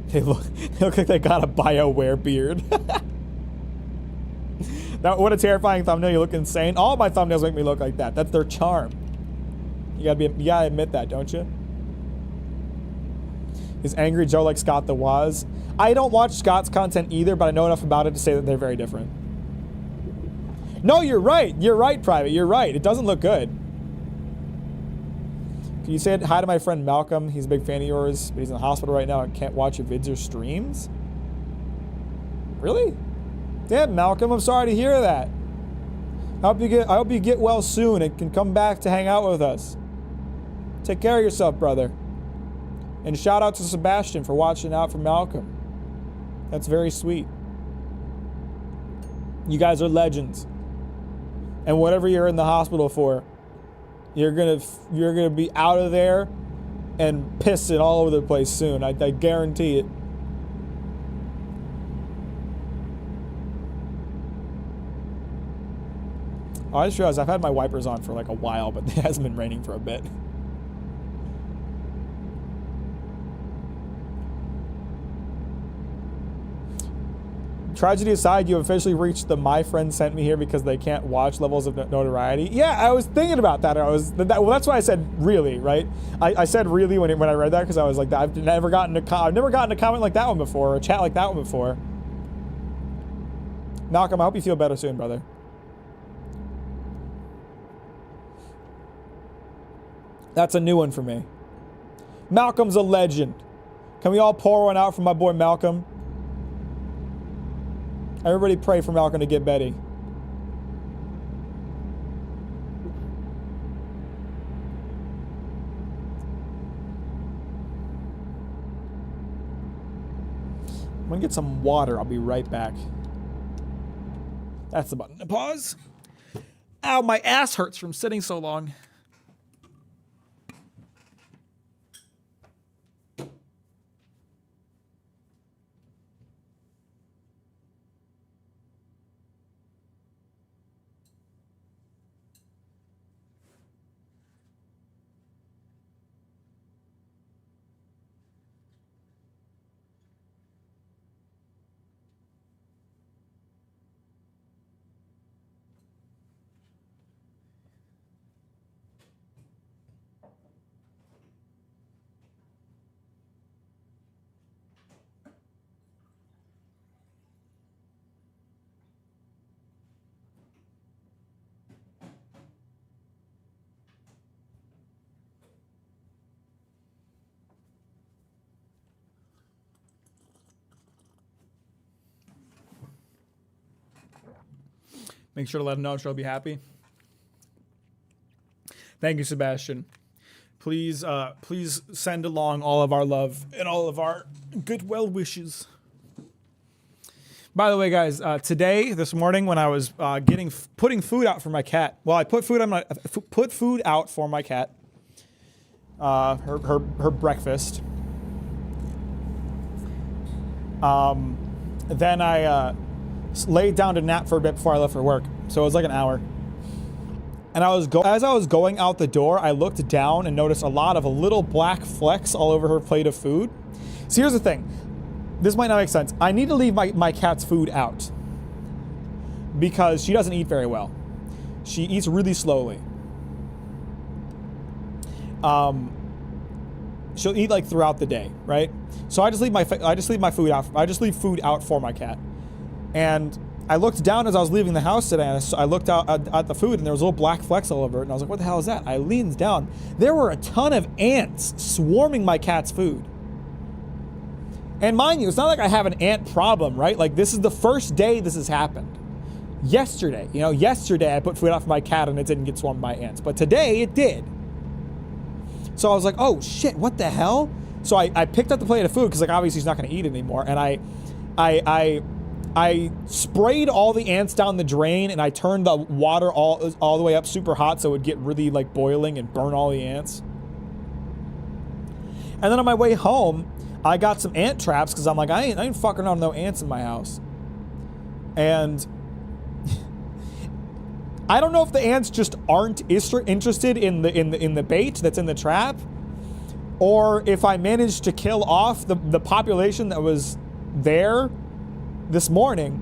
They look like they got a BioWare beard. Now, what a terrifying thumbnail. You look insane. All my thumbnails make me look like that. That's their charm. You gotta admit that, don't you? Is Angry Joe like Scott the Woz? I don't watch Scott's content either, but I know enough about it to say that they're very different. No, you're right. You're right, Private. You're right. It doesn't look good. Can you say hi to my friend Malcolm? He's a big fan of yours, but he's in the hospital right now and can't watch your vids or streams? Really? Damn, Malcolm, I'm sorry to hear that. I hope you get well soon and can come back to hang out with us. Take care of yourself, brother. And shout out to Sebastian for watching out for Malcolm. That's very sweet. You guys are legends. And whatever you're in the hospital for, you're gonna be out of there and pissing all over the place soon. I guarantee it. Oh, I just realized I've had my wipers on for like a while, but it hasn't been raining for a bit. Tragedy aside, you officially reached the my friend sent me here because they can't watch levels of notoriety. Yeah, I was thinking about that. Well, that's why I said really, right? I said really when I read that because I was like, I've never gotten a comment like that one before, or a chat like that one before. Malcolm, I hope you feel better soon, brother. That's a new one for me. Malcolm's a legend. Can we all pour one out for my boy Malcolm? Everybody pray for Malcolm to get Betty. I'm gonna get some water. I'll be right back. That's the button to pause. Ow, my ass hurts from sitting so long. Make sure to let him know. I'm sure he'll be happy. Thank you, Sebastian. Please send along all of our love and all of our good well wishes. By the way, guys, this morning when I was putting food out for my cat. Well, I put food out for my cat. Her breakfast. Then I laid down to nap for a bit before I left for work. So it was like an hour. And as I was going out the door, I looked down and noticed a lot of little black flecks all over her plate of food. So here's the thing. This might not make sense. I need to leave my cat's food out because she doesn't eat very well. She eats really slowly. She'll eat like throughout the day, right? So I just leave food out. I just leave food out for my cat. And I looked down as I was leaving the house today, and I looked out at the food, and there was little black flecks all over it, and I was like, what the hell is that? I leaned down. There were a ton of ants swarming my cat's food. And mind you, it's not like I have an ant problem, right? Like, this is the first day this has happened. Yesterday I put food out for my cat, and it didn't get swarmed by ants. But today, it did. So I was like, oh, shit, what the hell? So I picked up the plate of food, because, like, obviously he's not going to eat it anymore, and I sprayed all the ants down the drain, and I turned the water all the way up super hot so it would get really like boiling and burn all the ants. And then on my way home, I got some ant traps because I'm like, I ain't fucking around with no ants in my house. And I don't know if the ants just aren't interested in the bait that's in the trap, or if I managed to kill off the population that was there this morning,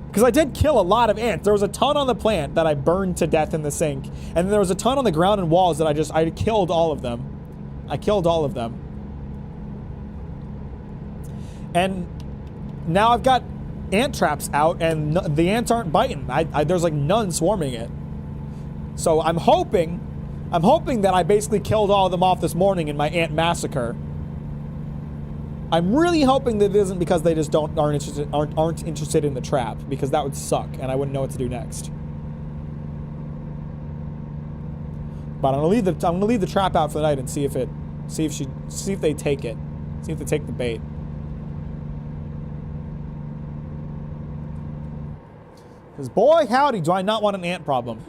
because I did kill a lot of ants. There was a ton on the plant that I burned to death in the sink, and then there was a ton on the ground and walls that I killed all of them. I killed all of them. And now I've got ant traps out, and the ants aren't biting. There's like none swarming it. So I'm hoping that I basically killed all of them off this morning in my ant massacre. I'm really hoping that it isn't because they just aren't interested in the trap, because that would suck and I wouldn't know what to do next. But I'm gonna leave the trap out for the night and see if they take it. See if they take the bait. Because boy howdy, do I not want an ant problem.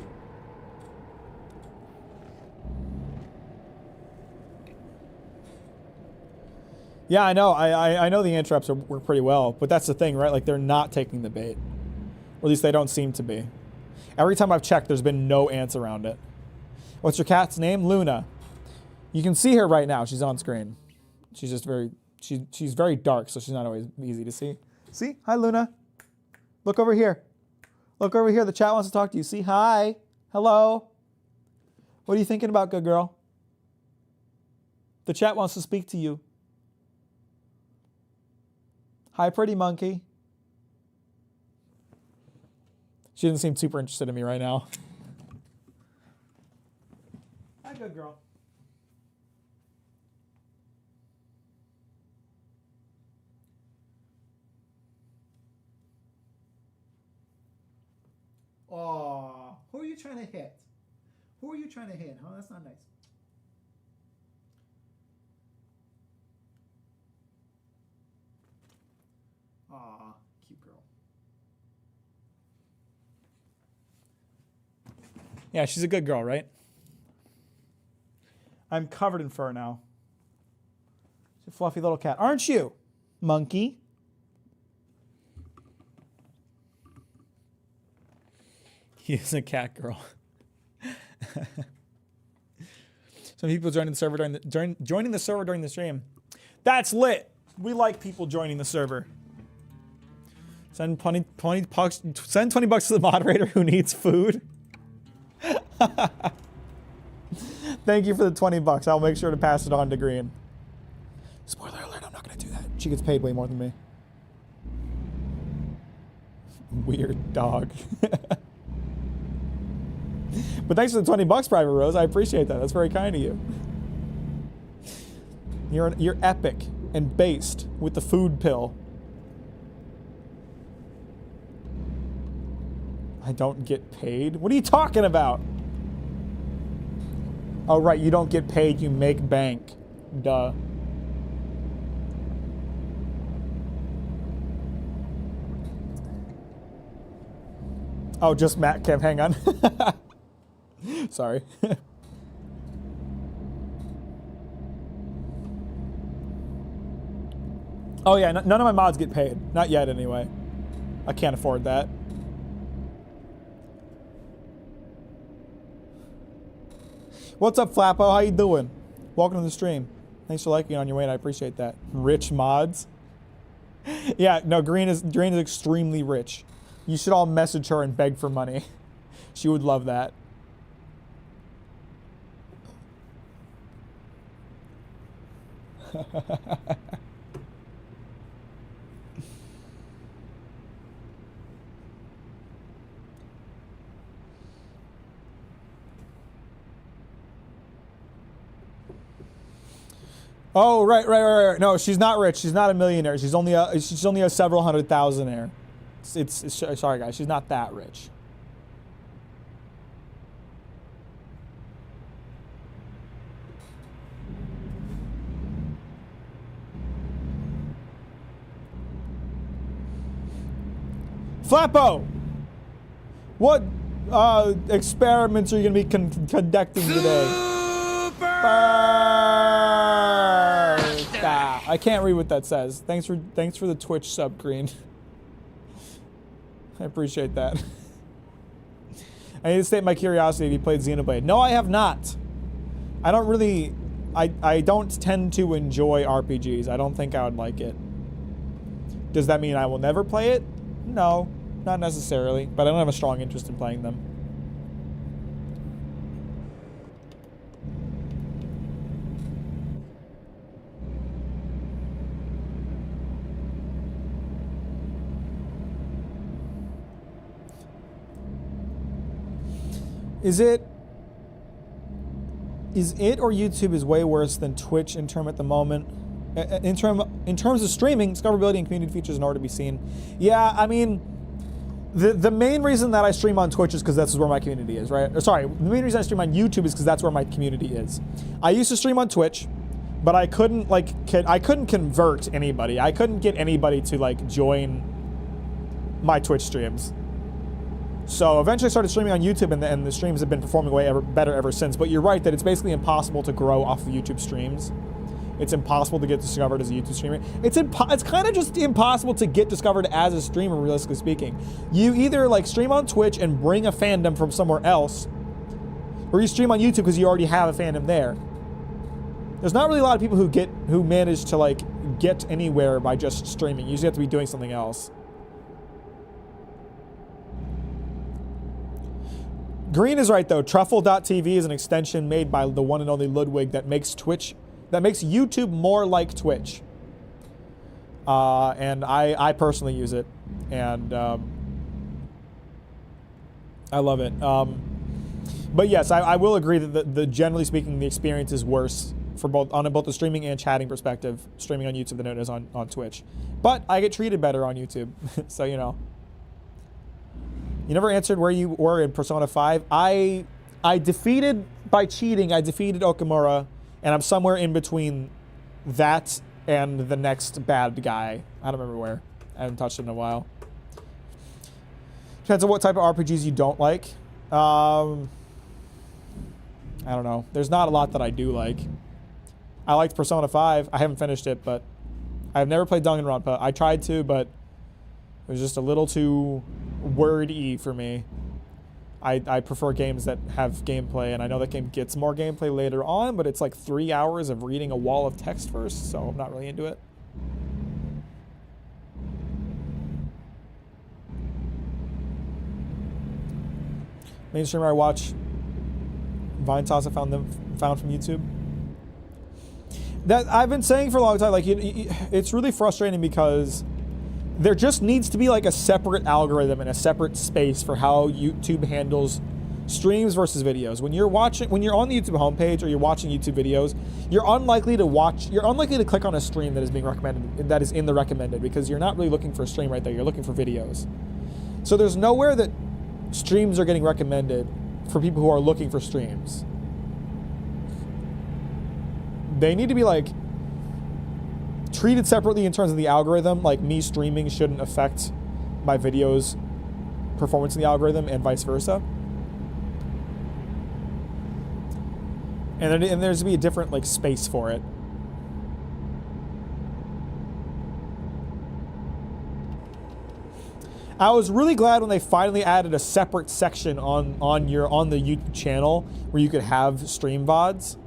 Yeah, I know. I know the ant traps work pretty well, but that's the thing, right? Like, they're not taking the bait. Or at least they don't seem to be. Every time I've checked, there's been no ants around it. What's your cat's name? Luna. You can see her right now. She's on screen. She's just she's very dark, so she's not always easy to see. See? Hi, Luna. Look over here. Look over here. The chat wants to talk to you. See? Hi. Hello. What are you thinking about, good girl? The chat wants to speak to you. Hi, pretty monkey. She doesn't seem super interested in me right now. Hi, good girl. Aw, who are you trying to hit? Who are you trying to hit? Oh, that's not nice. Aw, cute girl. Yeah, she's a good girl, right? I'm covered in fur now. She's a fluffy little cat. Aren't you, monkey? He is a cat girl. Some people joining the server joining the server during the stream. That's lit. We like people joining the server. Send 20 bucks. Send 20 bucks to the moderator who needs food. Thank you for the 20 bucks. I'll make sure to pass it on to Green. Spoiler alert, I'm not going to do that. She gets paid way more than me. Weird dog. But thanks for the 20 bucks, Private Rose. I appreciate that. That's very kind of you. You're epic and based with the food pill. I don't get paid? What are you talking about? Oh, right, you don't get paid, you make bank. Duh. Oh, just Matt Kev, hang on. Sorry. Oh yeah, none of my mods get paid. Not yet, anyway. I can't afford that. What's up, Flappo? How you doing? Welcome to the stream. Thanks for liking on your way, and I appreciate that. Rich mods. Yeah, no, Green is extremely rich. You should all message her and beg for money. She would love that. Oh, right. No, she's not rich. She's not a millionaire. She's only a several hundred thousandaire. It's sorry guys, she's not that rich. Flappo, what experiments are you going to be conducting today? I can't read what that says. Thanks for the Twitch sub, Green. I appreciate that. I need to state my curiosity. Have you played Xenoblade? No, I have not. I don't really. I don't tend to enjoy RPGs. I don't think I would like it. Does that mean I will never play it? No, not necessarily. But I don't have a strong interest in playing them. Is it or YouTube is way worse than Twitch in term at the moment? In terms of streaming, discoverability and community features in order to be seen. Yeah, I mean, the main reason that I stream on Twitch is because that's where my community is, right? Or sorry, the main reason I stream on YouTube is because that's where my community is. I used to stream on Twitch, but I couldn't I couldn't convert anybody. I couldn't get anybody to like join my Twitch streams. So eventually I started streaming on YouTube, and the streams have been performing better ever since. But you're right that it's basically impossible to grow off of YouTube streams. It's impossible to get discovered as a YouTube streamer. It's kind of just impossible to get discovered as a streamer, realistically speaking. You either like stream on Twitch and bring a fandom from somewhere else, or you stream on YouTube because you already have a fandom there. There's not really a lot of people who manage to like get anywhere by just streaming. You usually have to be doing something else. Green is right though. Truffle.tv is an extension made by the one and only Ludwig that makes YouTube more like Twitch. And I personally use it, and I love it. But yes, I will agree that the generally speaking, the experience is worse for both the streaming and chatting perspective, streaming on YouTube than it is on Twitch. But I get treated better on YouTube, so you know. You never answered where you were in Persona 5. I defeated, by cheating, I defeated Okamura, and I'm somewhere in between that and the next bad guy. I don't remember where. I haven't touched it in a while. Depends on what type of RPGs you don't like. I don't know. There's not a lot that I do like. I liked Persona 5. I haven't finished it, but I've never played Danganronpa. I tried to, but it was just a little too wordy for me. I prefer games that have gameplay, and I know that game gets more gameplay later on, but it's like 3 hours of reading a wall of text first, so I'm not really into it. Main streamer I watch, Vine Toss, I found from YouTube. That I've been saying for a long time, like it's really frustrating because there just needs to be like a separate algorithm and a separate space for how YouTube handles streams versus videos. When you're on the YouTube homepage or you're watching YouTube videos, you're unlikely to click on a stream that is being recommended, that is in the recommended, because you're not really looking for a stream right there. You're looking for videos. So there's nowhere that streams are getting recommended for people who are looking for streams. They need to be like treated separately in terms of the algorithm. Like me streaming shouldn't affect my videos' performance in the algorithm, and vice versa. And there's to be a different like space for it. I was really glad when they finally added a separate section on the YouTube channel where you could have stream VODs.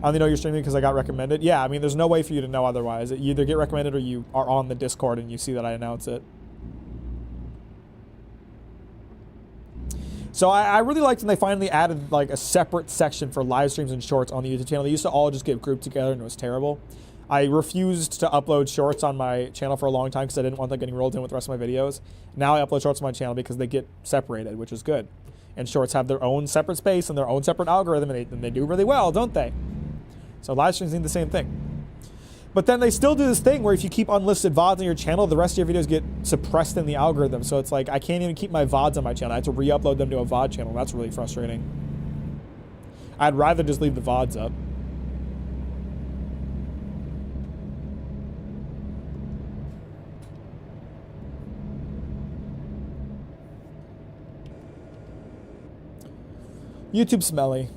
I only know you're streaming because I got recommended. Yeah, I mean, there's no way for you to know otherwise. You either get recommended or you are on the Discord and you see that I announce it. So I really liked when they finally added like a separate section for live streams and shorts on the YouTube channel. They used to all just get grouped together and it was terrible. I refused to upload shorts on my channel for a long time because I didn't want them getting rolled in with the rest of my videos. Now I upload shorts on my channel because they get separated, which is good. And shorts have their own separate space and their own separate algorithm, and they do really well, don't they? So live streams need the same thing. But then they still do this thing where if you keep unlisted VODs on your channel, the rest of your videos get suppressed in the algorithm. So it's like I can't even keep my VODs on my channel. I have to re-upload them to a VOD channel. That's really frustrating. I'd rather just leave the VODs up. YouTube smelly.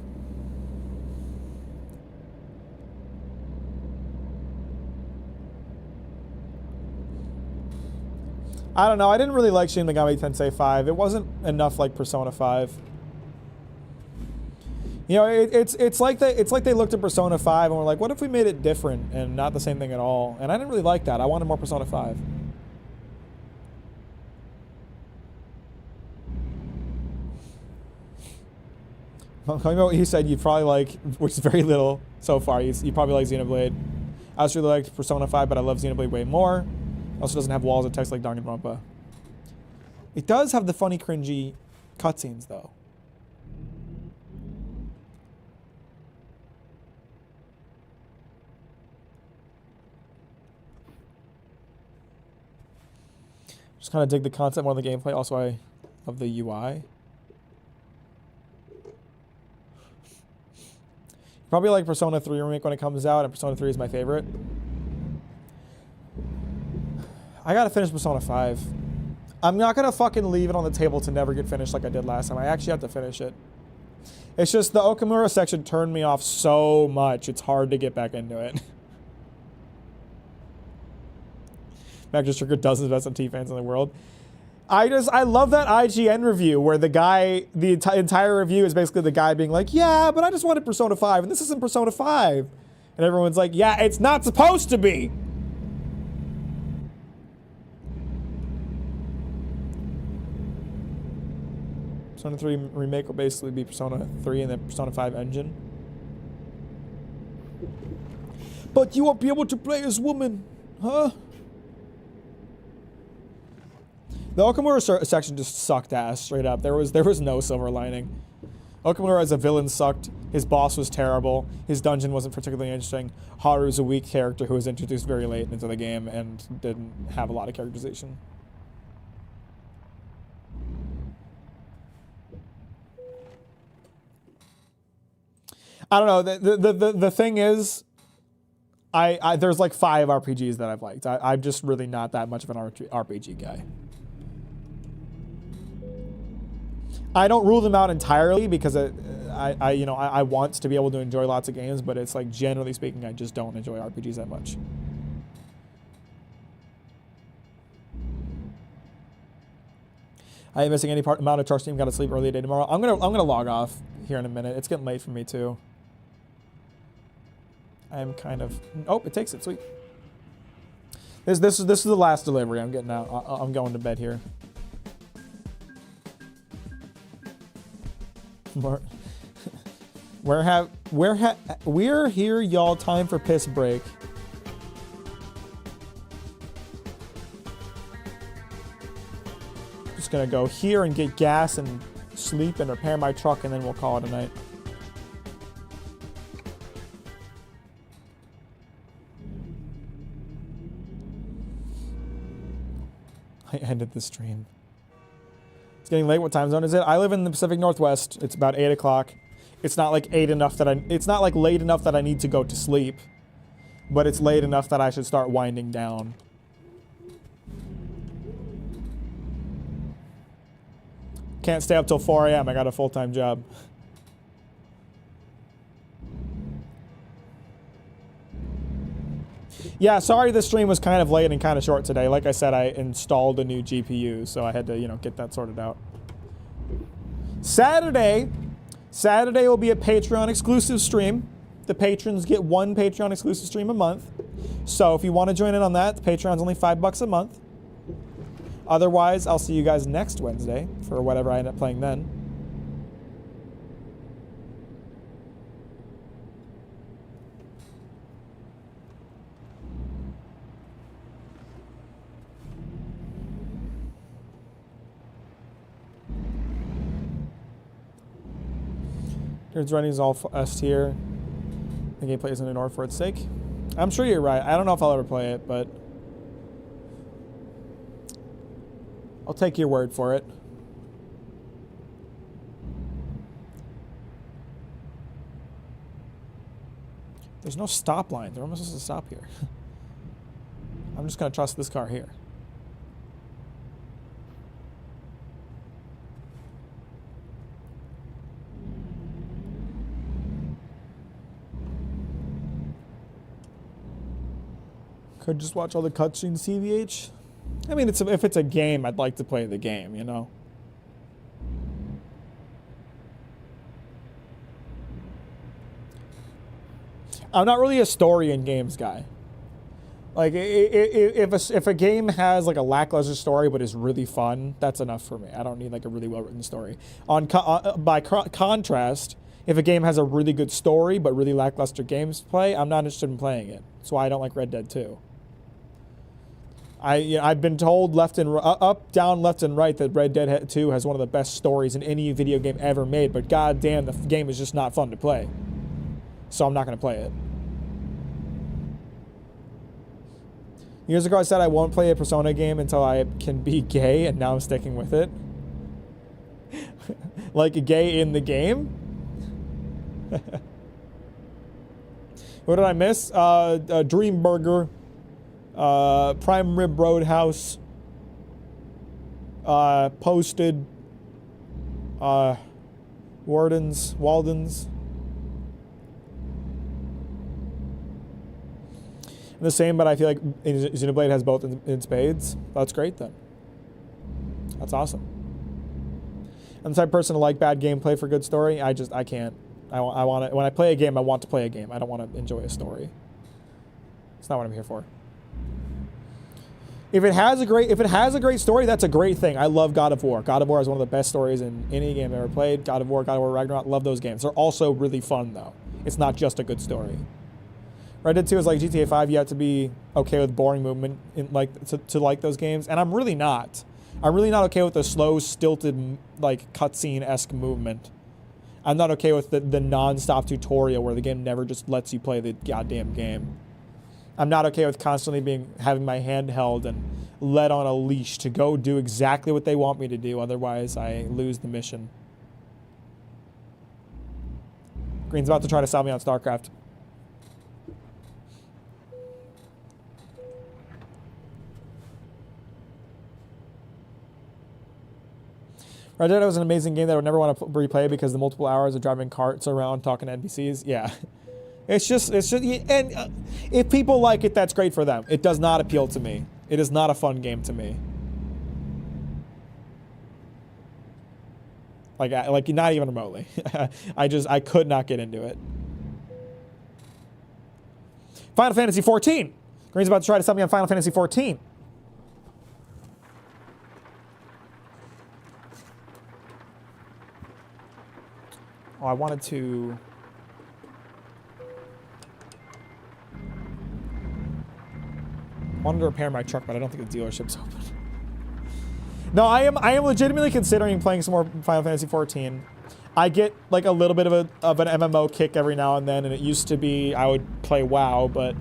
I don't know. I didn't really like Shin Megami Tensei 5. It wasn't enough like Persona 5. You know, it's like they looked at Persona 5 and were like, what if we made it different and not the same thing at all? And I didn't really like that. I wanted more Persona 5. He said you probably like, which is very little so far. You probably like Xenoblade. I also really liked Persona 5, but I love Xenoblade way more. It also doesn't have walls of text like Danganronpa. It does have the funny, cringy cutscenes, though. Just kind of dig the concept more than the gameplay. Also, I love the UI. Probably like Persona 3 Remake when it comes out, and Persona 3 is my favorite. I gotta finish Persona 5. I'm not gonna fucking leave it on the table to never get finished like I did last time. I actually have to finish it. It's just the Okamura section turned me off so much, it's hard to get back into it. Mack just triggered dozens of SMT fans in the world. I love that IGN review where the guy, the entire review is basically the guy being like, yeah, but I just wanted Persona 5, and this isn't Persona 5. And everyone's like, yeah, it's not supposed to be. Persona 3 Remake will basically be Persona 3 and then Persona 5 engine. But you won't be able to play as woman, huh? The Okamura section just sucked ass, straight up. There was no silver lining. Okamura as a villain sucked. His boss was terrible. His dungeon wasn't particularly interesting. Haru's a weak character who was introduced very late into the game and didn't have a lot of characterization. I don't know. The thing is, there's like 5 RPGs that I've liked. I'm just really not that much of an RPG guy. I don't rule them out entirely because I want to be able to enjoy lots of games, but it's like generally speaking, I just don't enjoy RPGs that much. I ain't missing any amount of Charge Team. Got to sleep early today tomorrow. I'm gonna log off here in a minute. It's getting late for me too. I'm kind of. Oh, it takes it. Sweet. This is the last delivery. I'm getting out. I'm going to bed here. We're here, y'all. Time for piss break. Just gonna go here and get gas and sleep and repair my truck, and then we'll call it a night. I ended the stream. It's getting late. What time zone is it? I live in the Pacific Northwest. It's about 8 o'clock. It's not like late enough that I need to go to sleep, but it's late enough that I should start winding down. Can't stay up till 4 a.m. I got a full-time job. Yeah, sorry the stream was kind of late and kind of short today. Like I said, I installed a new GPU, so I had to, get that sorted out. Saturday will be a Patreon exclusive stream. The patrons get 1 Patreon exclusive stream a month. So if you want to join in on that, the Patreon's only $5 a month. Otherwise, I'll see you guys next Wednesday for whatever I end up playing then. Nerds running is all S tier. The gameplay isn't ignored for its sake. I'm sure you're right. I don't know if I'll ever play it, but I'll take your word for it. There's no stop line. They're almost supposed to stop here. I'm just going to trust this car here. Could just watch all the cutscenes CVH. I mean, if it's a game, I'd like to play the game, I'm not really a story in games guy. Like, if a game has like a lackluster story but is really fun, that's enough for me. I don't need like a really well-written story. By contrast, if a game has a really good story but really lackluster gameplay, I'm not interested in playing it. That's why I don't like Red Dead 2. I've been told up, down, left, and right that Red Dead 2 has one of the best stories in any video game ever made, but goddamn, the game is just not fun to play. So I'm not going to play it. Years ago, I said I won't play a Persona game until I can be gay, and now I'm sticking with it. Like gay in the game? What did I miss? Dream Burger, Prime Rib Roadhouse, Posted, Walden's. The same, but I feel like Xenoblade has both in spades. That's great then. That's awesome. I'm the type of person to like bad gameplay for good story. I can't. I want to, when I play a game, I want to play a game. I don't want to enjoy a story. It's not what I'm here for. If it has a great story, that's a great thing. I love God of War. God of War is one of the best stories in any game I've ever played. God of War Ragnarok, love those games. They're also really fun though. It's not just a good story. Red Dead 2 is like GTA 5. You have to be okay with boring movement in to like those games, and I'm really not. I'm really not okay with the slow, stilted, like cutscene-esque movement. I'm not okay with the non-stop tutorial where the game never just lets you play the goddamn game. I'm not okay with constantly having my hand held and led on a leash to go do exactly what they want me to do. Otherwise, I lose the mission. Green's about to try to sell me on StarCraft. Red Dead was an amazing game that I would never want to replay because the multiple hours of driving carts around talking to NPCs. Yeah. It's just, and if people like it, that's great for them. It does not appeal to me. It is not a fun game to me. Like not even remotely. I could not get into it. Final Fantasy 14. Green's about to try to sell me on Final Fantasy 14. Oh, I wanted to repair my truck, but I don't think the dealership's open. No, I am legitimately considering playing some more Final Fantasy 14. I get like a little bit of an MMO kick every now and then, and it used to be I would play WoW, but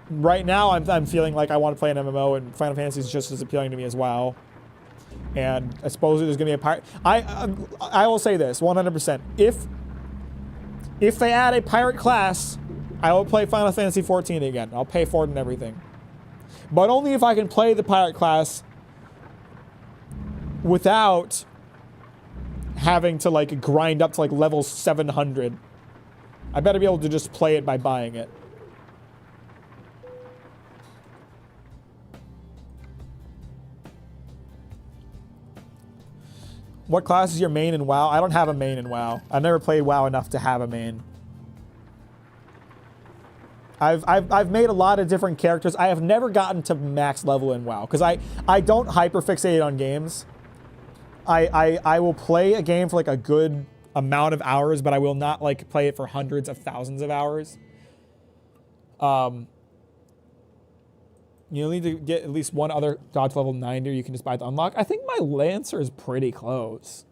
right now I'm feeling like I want to play an MMO, and Final Fantasy is just as appealing to me as WoW. And I suppose there's gonna be a pirate. I will say this 100%. If they add a pirate class, I will play Final Fantasy 14 again. I'll pay for it and everything, but only if I can play the pirate class without having to like grind up to like level 700. I better be able to just play it by buying it. What class is your main in WoW? I don't have a main in WoW. I've never played WoW enough to have a main. I've made a lot of different characters. I have never gotten to max level in WoW because I don't hyperfixate on games. I will play a game for like a good amount of hours, but I will not like play it for hundreds of thousands of hours. You'll need to get at least one other dodge level 90, or you can just buy the unlock. I think my Lancer is pretty close.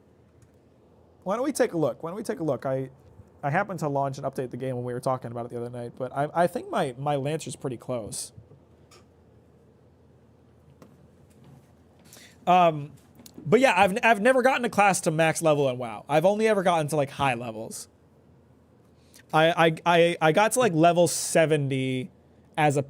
Why don't we take a look? I happened to launch and update the game when we were talking about it the other night, but I think my Lancer's pretty close. But yeah, I've never gotten a class to max level in WoW. I've only ever gotten to like high levels. I got to like level 70 as a